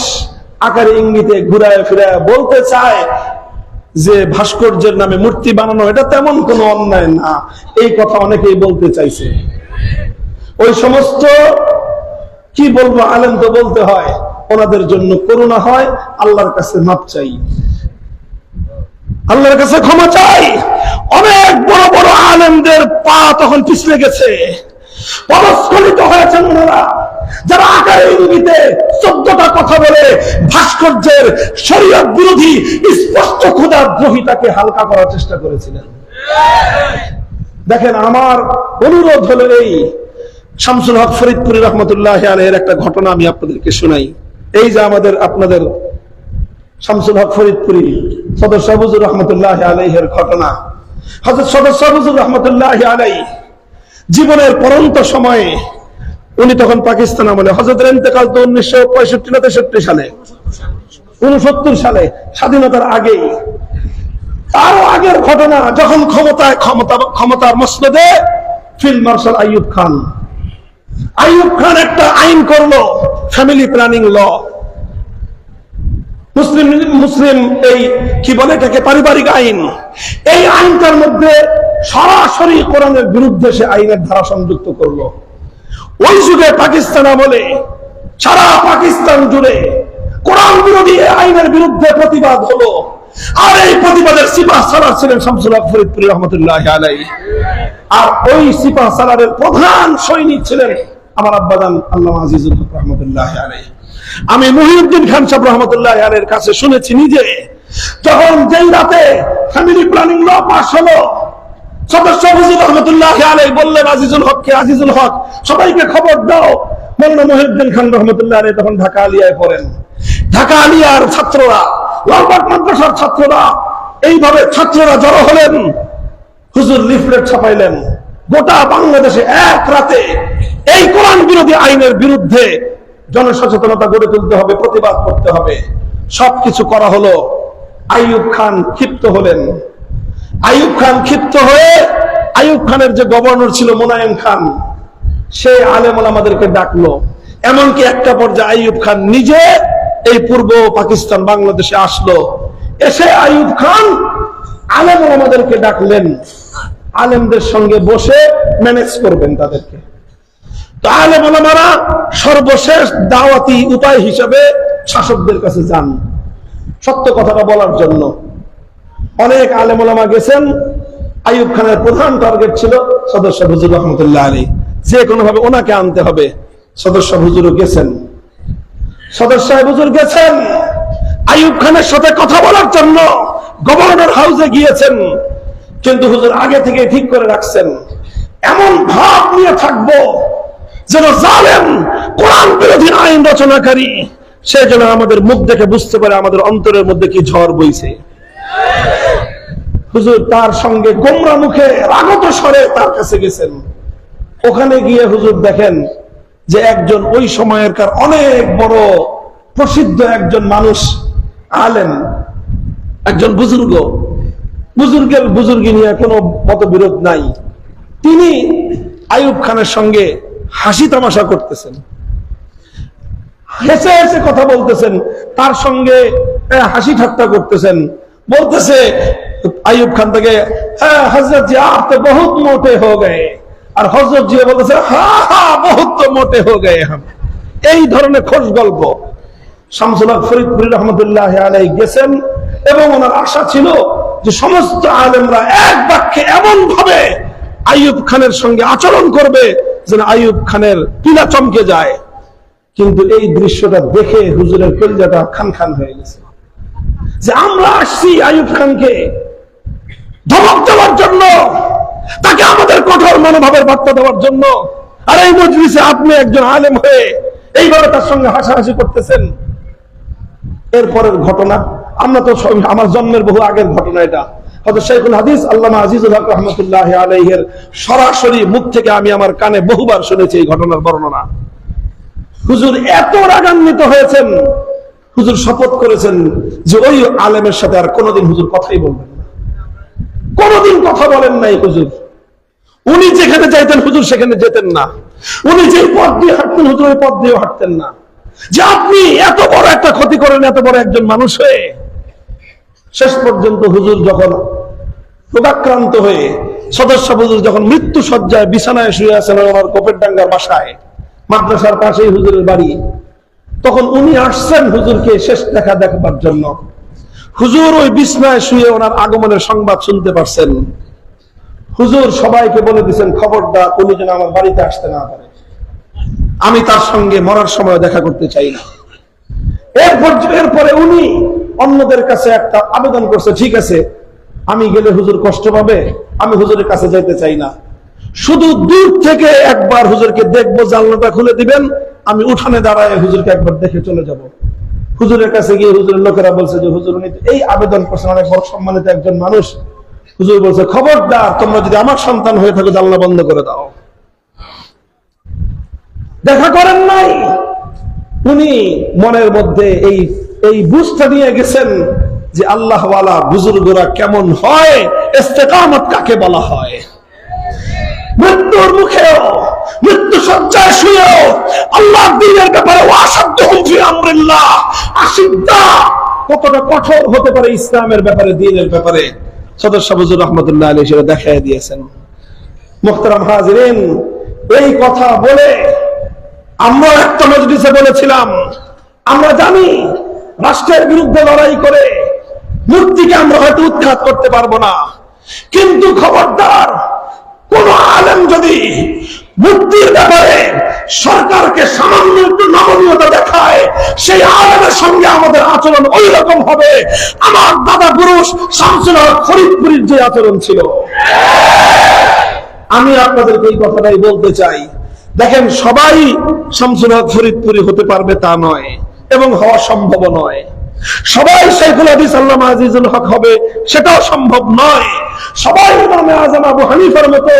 আকারে ইঙ্গিতে ঘুরায় ফিরায় বলতে চায় যে ভাস্কর্যের নামে মূর্তি বানানো এটা তেমন কোনো অন্যায় না, এই কথা অনেকেই বলতে চাইছে। ওই সমস্ত কি বলবো, আলেম তো বলতে হয়, ওনাদের জন্য করুণা হয়, আল্লাহর কাছে মাপ চাই, আল্লাহর কাছে ক্ষমা চাই। অনেক বড় বড় আলেমদের পা তখন পিছলে গেছে, পরস্খলিত হয়েছেন ওনারা, যারা আকারে ইঙ্গিতে 14টা কথা বলে ভাস্কর্যের শরীয়ত বিরোধী স্পষ্ট খোদার দ্রোহিতাকে হালকা করার চেষ্টা করেছিলেন। দেখেন, আমার অনুরোধ হলো এই শামসুল হক ফরিদপুরি রহমতুল্লাহ আলাইহির একটা ঘটনা আমি আপনাদেরকে শোনাই। এই যে আপনাদের শামসুল হক ফরিদপুরি সদস্য হুজুর রহমতুল্লাহ আলাইহির ঘটনা। হযরত সদস্য হুজুর রহমতুল্লাহ আলাইহি জীবনের পরন্ত সময়ে, উনি তখন পাকিস্তান আমলে, হযরতের ইন্তেকাল তো 1965 না 63 সালে, 69 সালে, স্বাধীনতার আগেই। তারও আগের ঘটনা, যখন ক্ষমতার মসনদে ফিল্ড মার্শাল আইয়ুব খান একটা আইন করলো, ফ্যামিলি প্ল্যানিং ল, মুসলিম এই কি বলে এটাকে, পারিবারিক আইন। এই আইনটার মধ্যে সরাসরি কোরআনের বিরুদ্ধে সে আইনের ধারা সংযুক্ত করলো। ওই যুগে পাকিস্তান আমলে সারা পাকিস্তান জুড়ে কোরআন বিরোধী আইনের বিরুদ্ধে প্রতিবাদ হলো। আর এই প্রতিবাদের সিপাহ সালার ছিলেন শামসুল হক ফরিদপুরি রহমতুল্লাহ আলাইহি। আর ওই সিপাহ সালারের প্রধান সৈনিক ছিলেন আমার আব্বাজান আল্লামা আজিজুল হক রহমতুল্লাহ আলাইহি। আমি মুহিউদ্দিন খান সাহেব রহমতুল্লাহ আলাইহির কাছে শুনেছি নিজে, যখন যেই রাতে ফ্যামিলি প্ল্যানিং ল পাস হলো, সদস্য হুজুর রহমতুল্লাহ আলাইহি বললেন আজিজুল হক সবাইকে খবর দাও। মৌলানা মুহিউদ্দিন খান রহমতুল্লাহ আলাইহি তখন ঢাকা আলিয়ায় পড়েন। ঢাকা আলিয়ার ছাত্ররা, লালবাগ মাদ্রাসার ছাত্ররা, এইভাবে ছাত্ররা জড়ো হলেন। হুজুর লিফলেট ছাপাইলেন, গোটা বাংলাদেশে এক রাতে এই কোরআন বিরোধী আইনের বিরুদ্ধে জনসচেতনতা গড়ে তুলতে হবে, প্রতিবাদ করতে হবে। সবকিছু করা হলো। আইয়ুব খান ক্ষিপ্ত হলেন। আইয়ুব খান ক্ষিপ্ত হয়ে আইয়ুব খানের যে গভর্নর ছিল মোনায়েম খান, সে আলেম ওলামাদেরকে ডাকলো। এমনকি একটা পর্যায়ে আইয়ুব খান নিজে এই পূর্ব পাকিস্তান বাংলাদেশে আসলো। এসে আইয়ুব খান আলেম ওলামাদেরকে ডাকলেন, আলেমদের সঙ্গে বসে ম্যানেজ করবেন তাদেরকে। তো আলেম ওলামারা সর্বশেষ দাওয়াতি উপায় হিসেবে শাসকদের কাছে যান সত্য কথাটা বলার জন্য। অনেক আলেম ওলামা গেছেন। আইয়ুব খানের প্রধান টার্গেট ছিল সদস্য হুজুর রহমতুল্লাহ আলাইহি, যে কোনো ভাবে ওনাকে আনতে হবে। সদস্য হুজুরও গেছেন, আইয়ুব খানের সাথে কথা বলার জন্য গভর্নর হাউসে গিয়েছেন। কিন্তু হুজুর আগে থেকে ঠিক করে রাখছেন, এমন ভাব নিয়ে থাকবো যেন জালেম কোরআন বিরোধী আইন রচনাকারী সে যেন আমাদের মুখ দেখে বুঝতে পারে আমাদের অন্তরের মধ্যে কি ঝড় বইছে। হুজুর তার সঙ্গে গোমরা মুখে রাগত স্বরে তার কাছে গেছেন। ওখানে গিয়ে হুজুর দেখেন যে একজন ওই সময়েরকার অনেক বড় প্রসিদ্ধ একজন মানুষ, আলেম, একজন বুজুর্গের বুজুর্গি নিয়ে কোনো মতবিরোধ নাই। তিনি আইয়ুব খানের সঙ্গে হাসি তামাশা করতেছেন, হেসে হেসে কথা বলতেছেন, তার সঙ্গে হাসি ঠাট্টা করতেছেন। বলতেছে আইয়ুব খান থেকে, হ্যাঁ হযরত জি আপ তো বহুত মোটে হো গয়ে। আর হযরত জি বলতেছে, হ্যাঁ হ্যাঁ বহুত তো মোটে হো গয়ে হাম। এই ধরনের খোশ গল্প। শামসুল হক ফরিদপুরি রহমতুল্লাহ আলাইহি গেছেন এবং ওনার আশা ছিল যে সমস্ত আলেমরা এক বাক্যে এমন ভাবে আইয়ুব খানের সঙ্গে আচরণ করবে যেন আইয়ুব খানের কিলা চমকে যায়। কিন্তু এই দৃশ্যটা দেখে হুজুরের কলিজাটা খান খান হয়ে গেছে যে আমরা আসছি আইয়ুব খানকে ধমক দেওয়ার জন্য, তাকে আমাদের কঠোর মনোভাবের বার্তা দেওয়ার জন্য, আর এই মজলিসে আপনি একজন আলেম হয়ে এইভাবে তার সঙ্গে হাসাহাসি করতেছেন। এরপরের ঘটনা আমরা তো আমার জন্মের বহু আগের ঘটনা, এটা হয়তো শাইখুল হাদিস আল্লামা আজিজুল হক রাহমাতুল্লাহি আলাইহির সরাসরি মুখ থেকে আমি আমার কানে বহুবার শুনেছি এই ঘটনার বর্ণনা। হুজুর এত রাগান্বিত হয়েছেন, হুজুর শপথ করেছেন যে ওই আলেমের সাথে আর কোনোদিন হুজুর কথাই বলবেন না। কোনোদিন কথা বলেন নাই হুজুর। উনি যেখানে যাইতেন হুজুর সেখানে যেতেন না, উনি যে পথ দিয়ে হাঁটতেন হুজুর ওই পথ দিয়েও হাঁটতেন না। যে আপনি এত বড় একটা ক্ষতি করেন এত বড় একজন মানুষ হয়ে। শেষ পর্যন্ত হুজুর যখন রোগাক্রান্ত হয়ে সদস্য হুজুর যখন মৃত্যু শয্যায় বিছানায় শুয়ে আছেন ওনার কোপেরডাঙ্গার বাসায়, মাদ্রাসার পাশেই হুজুরের বাড়ি, তখন উনি আসছেন হুজুরকে শেষ দেখা দেখবার জন্য। হুজুর ওই বিছানায় শুয়ে ওনার আগমনের সংবাদ শুনতে পারছেন। হুজুর সবাইকে বলে দিয়েছেন খবরদার উনি যেন আমার বাড়িতে আসতে না পারে, আমি তার সঙ্গে মরার সময় দেখা করতে চাই না। এরপরে উনি অন্যদের কাছে একটা আবেদন করছে, ঠিক আছে আমি গেলে হুজুর কষ্ট পাবে, আমি হুজুরের কাছে যাইতে চাই না, শুধু দূর থেকে একবার হুজুরকে দেখবো, জানলাটা খুলে দিবেন, আমি উঠানে দাঁড়ায় হুজুরকে একবার দেখে চলে যাব। হুজুরের কাছে গিয়ে হুজুরের লোকেরা বলছে যে হুজুর উনি এই আবেদন করছেন, অনেক বড় সম্মানিত একজন মানুষ। হুজুর বলছে খবরদার তোমরা যদি আমার সন্তান হয়ে থাকো জানলা বন্ধ করে দাও। দেখা করেন নাই। উনি মনের মধ্যে এই বুঝটা নিয়ে গেছেন যে আল্লাহওয়ালা বুজুর্গরা কেমন হয়, ইস্তেকামত কাকে বলা হয়। মৃত্যুর মুখেও মৃত্যু শয্যায় শুয়েও আল্লাহর দ্বীনের ব্যাপারে ওয়াশাদ্দুহুম ফি আমরিল্লাহ, আশিদ্দা কতটা কঠোর হতে পারে ইসলামের ব্যাপারে, দ্বীনের ব্যাপারে সদস্য হুজুর রাহমাতুল্লাহ আলাইহি সেটা দেখায় দিয়েছেন। মুহতারাম হাজিরিন, এই কথা বলে আমরা একটা মজলিসে বলেছিলাম, আমরা জানি রাষ্ট্রের বিরুদ্ধে লড়াই করে মূর্তিকে আমরা হয়তো উৎখাত করতে পারবো না, কিন্তু খবরদার কোন আলেম যদি মূর্তির ব্যাপারে সরকারকে সামান্য একটু নমনীয়তা দেখায়, সেই আলেমের সঙ্গে আমাদের আচরণ ওই রকম হবে আমার দাদা পুরুষ শামসুল হক ফরিদপুরের যে আচরণ ছিল। আমি আপনাদেরকে এই কথাটাই বলতে চাই। দেখেন, সবাই শামসুল হক ফরিদপুরি হতে পারবে তা নয়, এবং হওয়া সম্ভব নয়। সবাই শাইখুল হাদিস আল্লামা আজিজুল হক হবে সেটাও সম্ভব নয়। সবাই ইমামে আযম আবু হানিফার মতো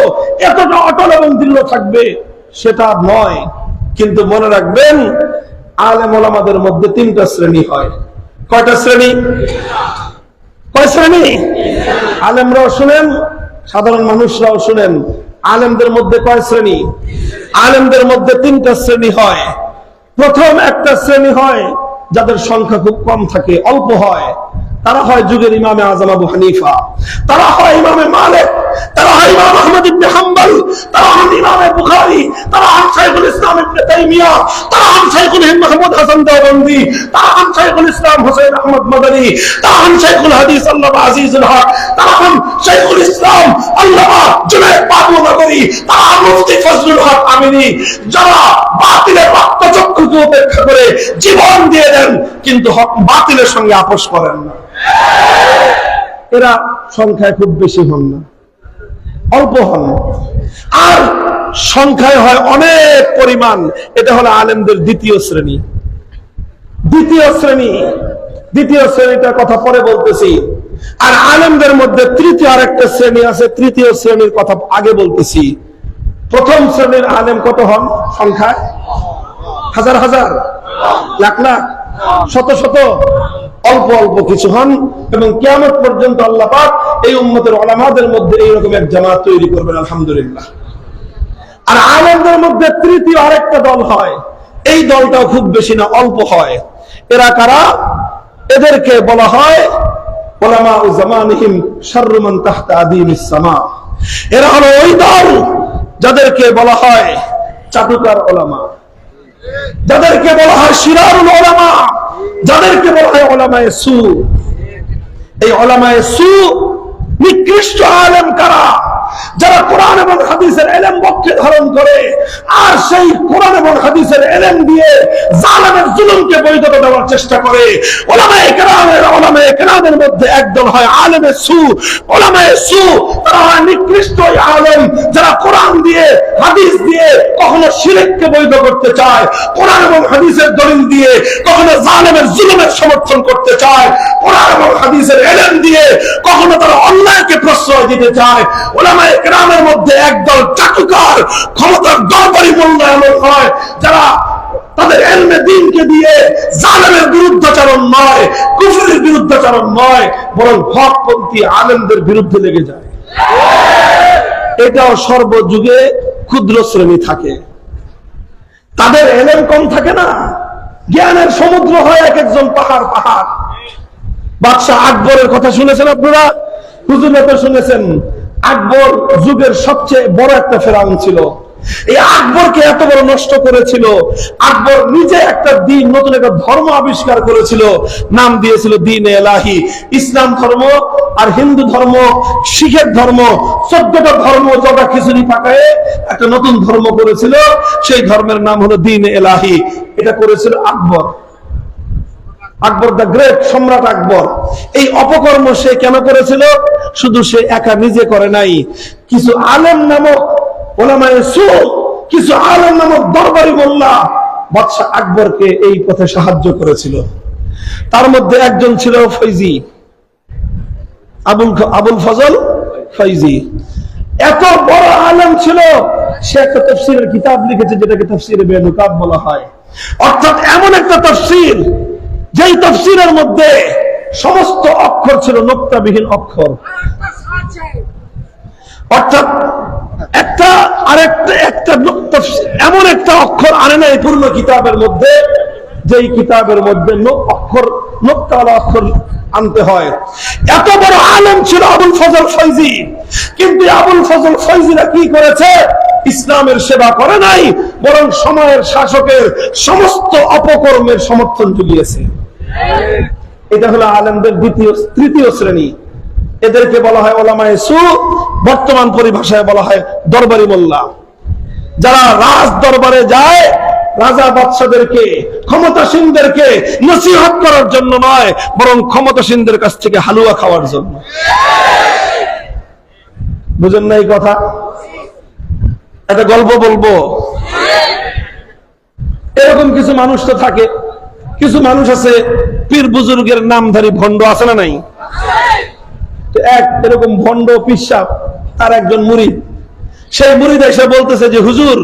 এতটা অটল এবং দৃঢ় থাকবে সেটা নয়। কিন্তু মনে রাখবেন, আলেম ওলামাদের মধ্যে তিনটা শ্রেণী হয়। কয়টা শ্রেণী? কয় শ্রেণী? আলেমরাও শুনেন, সাধারণ মানুষরাও শুনেন। আলেমদের মধ্যে কয় শ্রেণী? আলেমদের মধ্যে তিনটা শ্রেণী হয়। প্রথম একটা শ্রেণী হয় যাদের সংখ্যা খুব কম থাকে, অল্প হয়। তারা হয় যুগের ইমামে আযম আবু হানিফা, তারা হয় ইমামে মালিক, তারা হয় ইমাম আহমদ ইবনে হাম্বল, তারা হন ইমামে বুখারী, তারা হন শাইখুল ইসলাম ইবনে তাইমিয়া, তারা হন শাইখুল হিন্দ মাহমুদ হাসান দেওবন্দি, তারা হন শাইখুল ইসলাম হোসেন আহমদ মাদানী, তারা হন শাইখুল হাদিস আল্লামা আজিজুল হক, তারা হন শাইখুল ইসলাম আল্লামা জুনায়েদ বাবুনগরী, তারা হন মুফতি ফজলুল হক আমিনী, যারা বাতিলের রক্তচক্ষুকে উপেক্ষা করে জীবন দিয়ে দেন কিন্তু বাতিলের সঙ্গে আপোষ করেন না। এরা সংখ্যায় খুব বেশি হন না, অল্প হন। আর সংখ্যায় হয় অনেক পরিমাণ। এটা হলো আলেমদের দ্বিতীয় শ্রেণী। দ্বিতীয় শ্রেণীটার কথা পরে বলতেছি। আর আলেমদের মধ্যে তৃতীয় আরেকটা শ্রেণী আছে, তৃতীয় শ্রেণীর কথা আগে বলতেছি। প্রথম শ্রেণীর আলেম কত হন সংখ্যায়? হাজার হাজার, লাখ লাখ, শত শত, অল্প অল্প কিছু হন। এবং কিয়ামত পর্যন্ত আল্লাহ পাক এই উম্মতের উলামাদের মধ্যে এইরকম এক জামাত তৈরি করবেন, আলহামদুলিল্লাহ। আর আলেমদের মধ্যে তৃতীয় আরেকটা দল হয়, এই দলটাও খুব বেশি না, অল্প হয়। এরা কারা? এদেরকে বলা হয় উলামা উ জামানিহিম শাররু মান তাহতা আদিমিস সামা। এরা হলো ওই দল যাদেরকে বলা হয় চাটুকার উলামা, যাদেরকে বলা হয় শিরারুল উলামা, যাদেরকে বলা হয় উলামায়ে সু। এই উলামায়ে সু নিকৃষ্ট আলেম কারা? যারা কোরআন এবং হাদিসের ইলম বক্ষে ধারণ করে আর সেই কোরআন এবং হাদিসের ইলম দিয়ে জালেমের জুলুমকে বৈধতা দেওয়ার চেষ্টা করে, উলামায়ে কেরামের মধ্যে একদল হয় আলেমে সু। উলামায়ে সু তারা হয় নিকৃষ্ট আলেম, যারা কোরআন দিয়ে হাদিস দিয়ে কখনো শিরককে বৈধ করতে চায়, কোরআন এবং হাদিসের দলিল দিয়ে কখনো জালেমের জুলুমের সমর্থন করতে চায়, কোরআন এবং হাদিসের ইলম দিয়ে কখনো তারা অন্যায়কে প্রশ্রয় দিতে চায়। উলামায়ে কেরামের মধ্যে একদল চাটুকার ক্ষমতার দরবারি মোল্লা এমন হয় যারা তাদের ইলমে দ্বীনকে দিয়ে জালেমের বিরুদ্ধাচরণ নয়, কুফরের বিরুদ্ধাচরণ নয়, বরং হকপন্থী আলেমদের বিরুদ্ধে লেগে যায়। এটাও সর্বযুগে ক্ষুদ্র শ্রেণী থাকে, তাদের ইলম কম থাকে না, জ্ঞানের সমুদ্র হয় এক একজন পাহাড় পাহাড়। বাদশাহ আকবরের কথা শুনেছেন আপনারা, হুজুরে তো শুনেছেন। আকবর যুগের সবচেয়ে বড় একটা ফেরাউন ছিল। এই আকবরকে এত বড় নষ্ট করেছিল, আকবর নিজে একটা দিন, নতুন একটা ধর্ম আবিষ্কার করেছিল, নাম দিয়েছিল দ্বীন এলাহি। ইসলাম ধর্ম আর হিন্দু ধর্ম, শিখের ধর্ম, 14টা ধর্ম জগা খিচুড়ি পাকায়ে একটা নতুন ধর্ম করেছিল, সেই ধর্মের নাম হলো দ্বীন এলাহি। এটা করেছিল আকবর, আকবর দ্য গ্রেট, সম্রাট আকবর। এই অপকর্ম সে কেন করেছিল? শুধু সে একা নিজে করে নাই, কিছু আলেম নামক উলামায়ে সু, কিছু আলেম নামক দরবারি মোল্লা বাদশাহ আকবরকে এই পথে সাহায্য করেছিল। তার মধ্যে একজন ছিল ফৈজি, আবুল ফজল ফৈজি। এত বড় আলেম ছিল, সে একটা তাফসীরের কিতাব লিখেছে যেটাকে তাফসীরে বেনুকাত বলা হয়। অর্থাৎ এমন একটা তাফসীর যেই তাফসীরের মধ্যে সমস্ত অক্ষর ছিল নোক্তাবিহীন অক্ষর। অর্থাৎ একটা আরেকটা এমন একটা অক্ষর আনে নাই পূর্ণ কিতাবের মধ্যে, যেই কিতাবের মধ্যে অক্ষর নোক্তাওয়ালা অক্ষর আনতে হয়। এত বড় আলেম ছিল আবুল ফজল ফৈজি, কিন্তু আবুল ফজল ফৈজিরা কি করেছে? ইসলামের সেবা করে নাই, বরং সময়ের শাসকের সমস্ত অপকর্মের সমর্থন জুগিয়েছে। এটা হলো আলেমদের তৃতীয় শ্রেণী। এদেরকে বলা হয় উলামায়ে সু, বর্তমান পরিভাষায় বলা হয় দরবারি মোল্লা। যারা রাজ দরবারে যায় রাজা বাদশাদেরকে, ক্ষমতাসীনদেরকে নসিহত করার জন্য নয়, বরং ক্ষমতাসীনদের কাছ থেকে হালুয়া খাওয়ার জন্য। বুঝেন না এই কথা? একটা গল্প বলবো। এরকম কিছু মানুষ তো থাকে, কিছু মানুষ আছে পীর বুজুর্গের নামধারী ভণ্ড, আছে না নাই? এক এরকম ভণ্ড পিসাব, তার একজন মুরিদ, সেই মুরিদ এসে বলতেছে যে হুজুর,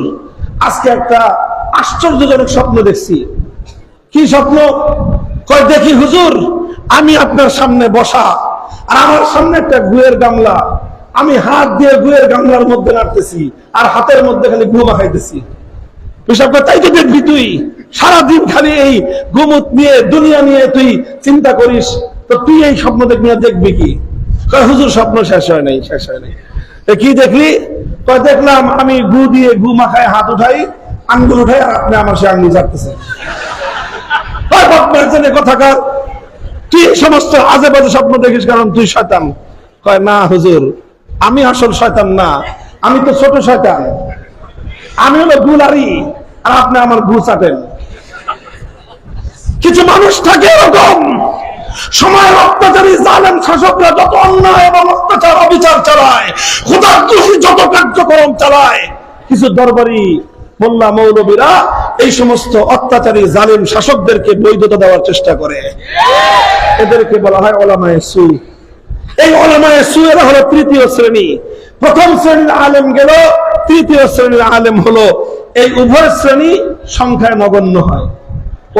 আজকে একটা আশ্চর্যজনক স্বপ্ন দেখছি। কি স্বপ্ন? কয় দেখি হুজুর, আমি আপনার সামনে বসা, আর আমার সামনে একটা গুয়ের গামলা, আমি হাত দিয়ে গুয়ের গামলার মধ্যে নাড়তেছি, আর হাতের মধ্যে খালি গু মাখাইতেছি। পিসাব কয় তাই তো দেখবি, তুই সারাদিন খালি এই গুমুত নিয়ে, দুনিয়া নিয়ে তুই চিন্তা করিস, তো তুই এই স্বপ্ন দেখবি কি? কয় হুজুর, স্বপ্ন শেষ হয় নাই। কি দেখলি? কয় দেখলাম আমি গু দিয়ে গু মাখায় হাত উঠাই, আঙ্গুল উঠাই, আর আপনি আমার সে আঙ্গুল চাটতেছেন। কথাকার, তুই সমস্ত আজে বাজে স্বপ্ন দেখিস কারণ তুই শয়তান। কয় না হুজুর, আমি আসল শয়তান না, আমি তো ছোট শয়তান, আমি হলো গুলারি, আর আপনি আমার গু চাটেন। কিছু মানুষ থাকে এরকম, সময়ের অত্যাচারী জালেম শাসকরা যত অন্যায় এবং অত্যাচার অবিচার চালায়, খোদাদ্রোহী যত কার্যক্রম চালায়, কিছু দরবারি মোল্লা মৌলবীরা এই সমস্ত অত্যাচারী জালিম শাসকদেরকে বৈধতা দেওয়ার চেষ্টা করে। এদেরকে বলা হয় উলামায়ে সু। এই উলামায়ে সু এরা হলো তৃতীয় শ্রেণী। প্রথম শ্রেণীর আলেম গেল, তৃতীয় শ্রেণীর আলেম হলো, এই উভয় শ্রেণী সংখ্যায় নগণ্য হয়।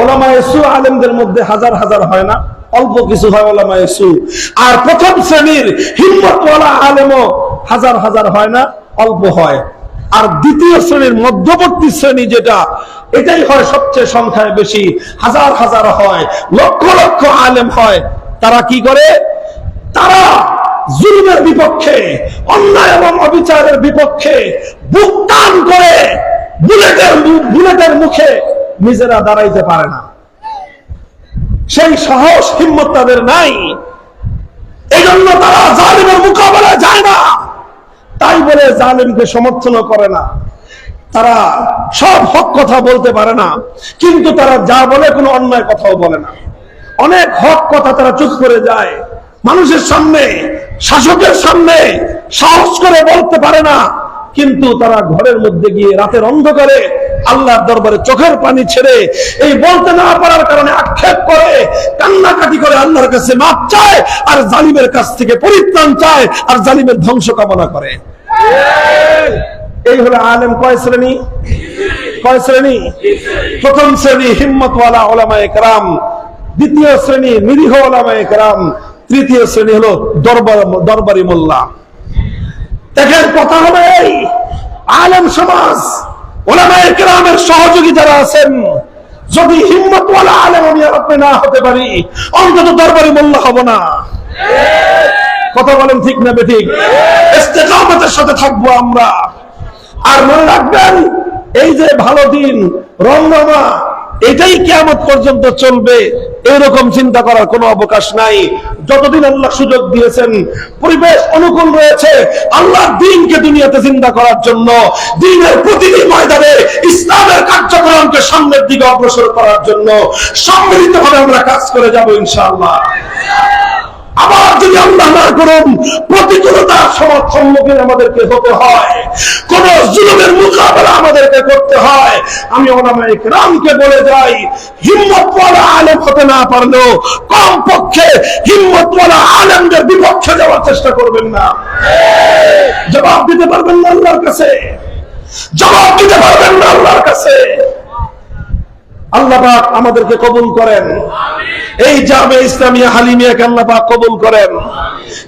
উলামায়ে সু আলেমদের মধ্যে হাজার হাজার হয় না, অল্প কিছু হয় উলামায়ে সু। আর প্রথম শ্রেণীর হিম্মতওয়ালা আলেমও হাজার হাজার হয় না, অল্প হয়। আর দ্বিতীয় শ্রেণীর মধ্যবর্তী শ্রেণী যেটা, এটাই হয় সবচেয়ে সংখ্যায় বেশি, হাজার হাজার হয়, লক্ষ লক্ষ আলেম হয়। তারা কি করে? তারা জুলুমের বিপক্ষে, অন্যায় এবং অবিচারের বিপক্ষে বুক টান করে বুলেটের মুখে নিজেরা দাঁড়াইতে পারে না, সেই সাহস হিম্মত তাদের নাই। এই জন্য তারা জালিমের মোকাবেলায় যায় না। তাই জালেমকে সমর্থন করে না, তারা সব হক কথা বলতে পারে না, কিন্তু তারা যা বলে কোনো অন্যায় কথাও বলে না। অনেক হক কথা তারা চুপ করে যায়, মানুষের সামনে, শাসকের সামনে সাহস করে বলতে পারে না, কিন্তু তারা ঘরের মধ্যে গিয়ে রাতের অন্ধকারে আল্লাহর দরবারে চোখের পানি ছেড়ে এই বলতে না পারার কারণে আক্ষেপ করে, কান্নাকাটি করে আল্লাহর কাছে মাপ চায়, আর জালিমের কাছ থেকে পরিত্রাণ চায়, আর জালিমের ধ্বংস কামনা করে। এই হলো আলেম কয় শ্রেণী? প্রথম শ্রেণী হিম্মতওয়ালা উলামায়ে কেরাম, দ্বিতীয় শ্রেণী নিরীহ উলামায়ে কেরাম, তৃতীয় শ্রেণী হলো দরবারি মোল্লা। দেখেন, কথা হবে এই, আলেম সমাজ, উলামায়ে কেরামের সহযোগী যারা আছেন, যদি হিম্মতওয়ালা আলেম আমি আর আপনি না হতে পারি, অন্তত দরবারি মোল্লা হব না। কথা বলেন ঠিক না বেঠিক? ইস্তেকামতের সাথে থাকবো আমরা। আর মনে রাখবেন, এই যে ভালো দিন রমজান, এটাই কিয়ামত পর্যন্ত চলবে, এরকম চিন্তা করার কোনো অবকাশ নাই। যতদিন আল্লাহ সুযোগ দিয়েছেন, পরিবেশ অনুকূল রয়েছে আল্লাহর দ্বীনকে দুনিয়াতে জিন্দা করার জন্য, দ্বীনের প্রতিটি ময়দানে ইসলামের কার্যক্রমকে সামনের দিকে অগ্রসর করার জন্য সম্মিলিতভাবে আমরা কাজ করে যাব ইনশাআল্লাহ। আবার যদি আল্লাহ না করুন প্রতিকূলতার সম্মুখীন আমাদেরকে হতে হয়, কোন জুলুমের মোকাবেলা আমাদেরকে করতে হয়, আমি উলামায়ে কেরামকে বলে যাই, হিম্মতওয়ালা আলেম হতে না পারলেও কমপক্ষে হিম্মতওয়ালা আলেমদের বিপক্ষে যাওয়ার চেষ্টা করবেন না। জবাব দিতে পারবেন না আল্লাহর কাছে, জবাব দিতে পারবেন না আল্লাহর কাছে। আল্লাহ পাক আমাদেরকে কবুল করেন, এই জামে ইসলামিয়া হালিমিয়াকে আল্লাহ পাক কবুল করেন।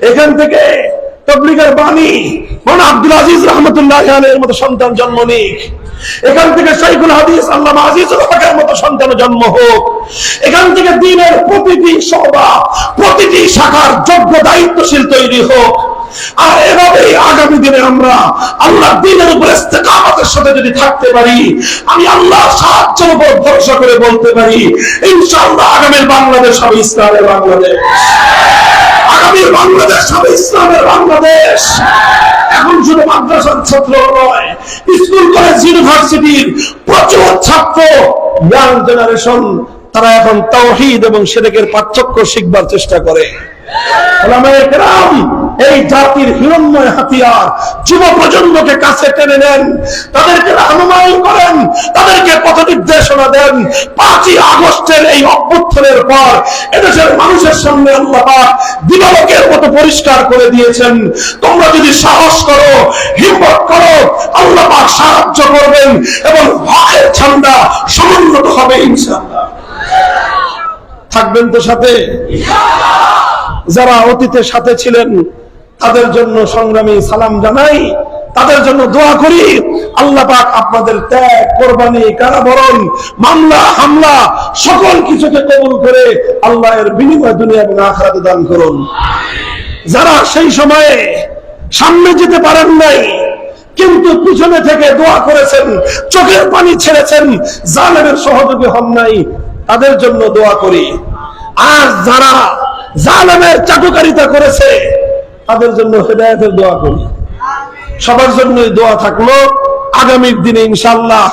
এখান থেকে তাবলীগের বাণী মাওলানা আব্দুল আজিজ রাহমাতুল্লাহি আলাইহির মতো সন্তান জন্ম নিক, এখান থেকে শাইখুল হাদিস আল্লামা আজিজুল হকের মতো সন্তান জন্ম হোক, এখান থেকে দ্বীনের প্রতিটি শোভা, প্রতিটি শাখার যোগ্য দায়িত্বশীল তৈরি হোক। আর এভাবেই আগামী দিনে আমরা আল্লাহর দ্বীনের উপর ইস্তেকামতের সাথে যদি থাকতে পারি, আমি আল্লাহর সাহায্যের উপর ভরসা করে বলতে পারি, ইনশাআল্লাহ আগামীর বাংলাদেশ হবে ইসলামের বাংলাদেশ, আগামীর বাংলাদেশ হবে ইসলামের বাংলাদেশ। এখন শুধু মাদ্রাসার ছাত্র নয়, স্কুল কলেজ ইউনিভার্সিটির প্রচুর ছাত্র, ইয়াং জেনারেশন, তারা এখন তাওহীদ এবং শিরকের পার্থক্য শিখবার চেষ্টা করে। উলামায়ে কেরাম এই জাতির হিরণ্ময় হাতিয়ার, যুব প্রজন্মকে কাছে টেনে নেন, তাদেরকে রাহনুমাই করেন, তাদেরকে পথ নির্দেশনা দেন। 5ই আগস্টের এই অভ্যুত্থানের পর এদেশের মানুষের সামনে আল্লাহ পাক দিবালোকের মতো পরিষ্কার করে দিয়েছেন, তোমরা যদি সাহস করো, হিম্মত করো, আল্লাহ পাক সাহায্য করবেন এবং হকের ঝান্ডা সমুন্নত হবে ইনশাআল্লাহ। থাকবেন তো সাথে? যারা অতীতে সাথে ছিলেন তাদের জন্য সংগ্রামী সালাম জানাই, তাদের জন্য দোয়া করি। আল্লাহ পাক আপনাদের ত্যাগ, কোরবানি, কারাবরণ, মামলা হামলা সকল কিছুকে কবুল করে আল্লাহ এর বিনিময় দুনিয়া এবং আখিরাতে দান করুন। যারা সেই সময়ে সামনে যেতে পারেন নাই কিন্তু পিছনে থেকে দোয়া করেছেন, চোখের পানি ছেড়েছেন, জালেমের সহযোগী হন নাই, তাদের জন্য দোয়া করি। আর যারা জালেমের চাটুকারিতা করেছে তাদের জন্য হেদায়েতের দোয়া করি। সবার জন্যই দোয়া থাকলো। আগামীর দিনে ইনশাআল্লাহ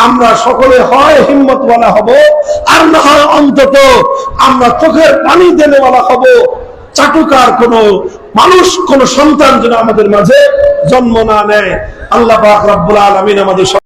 আমরা সকলে হয় হিম্মতওয়ালা হব, আর না হয় অন্তত আমরা চোখের পানি দেনেওয়ালা হব। চাটুকার কোন মানুষ, কোন সন্তান যেন আমাদের মাঝে জন্ম না নেয়। আল্লাহ পাক রব্বুল আলামিন আমাদের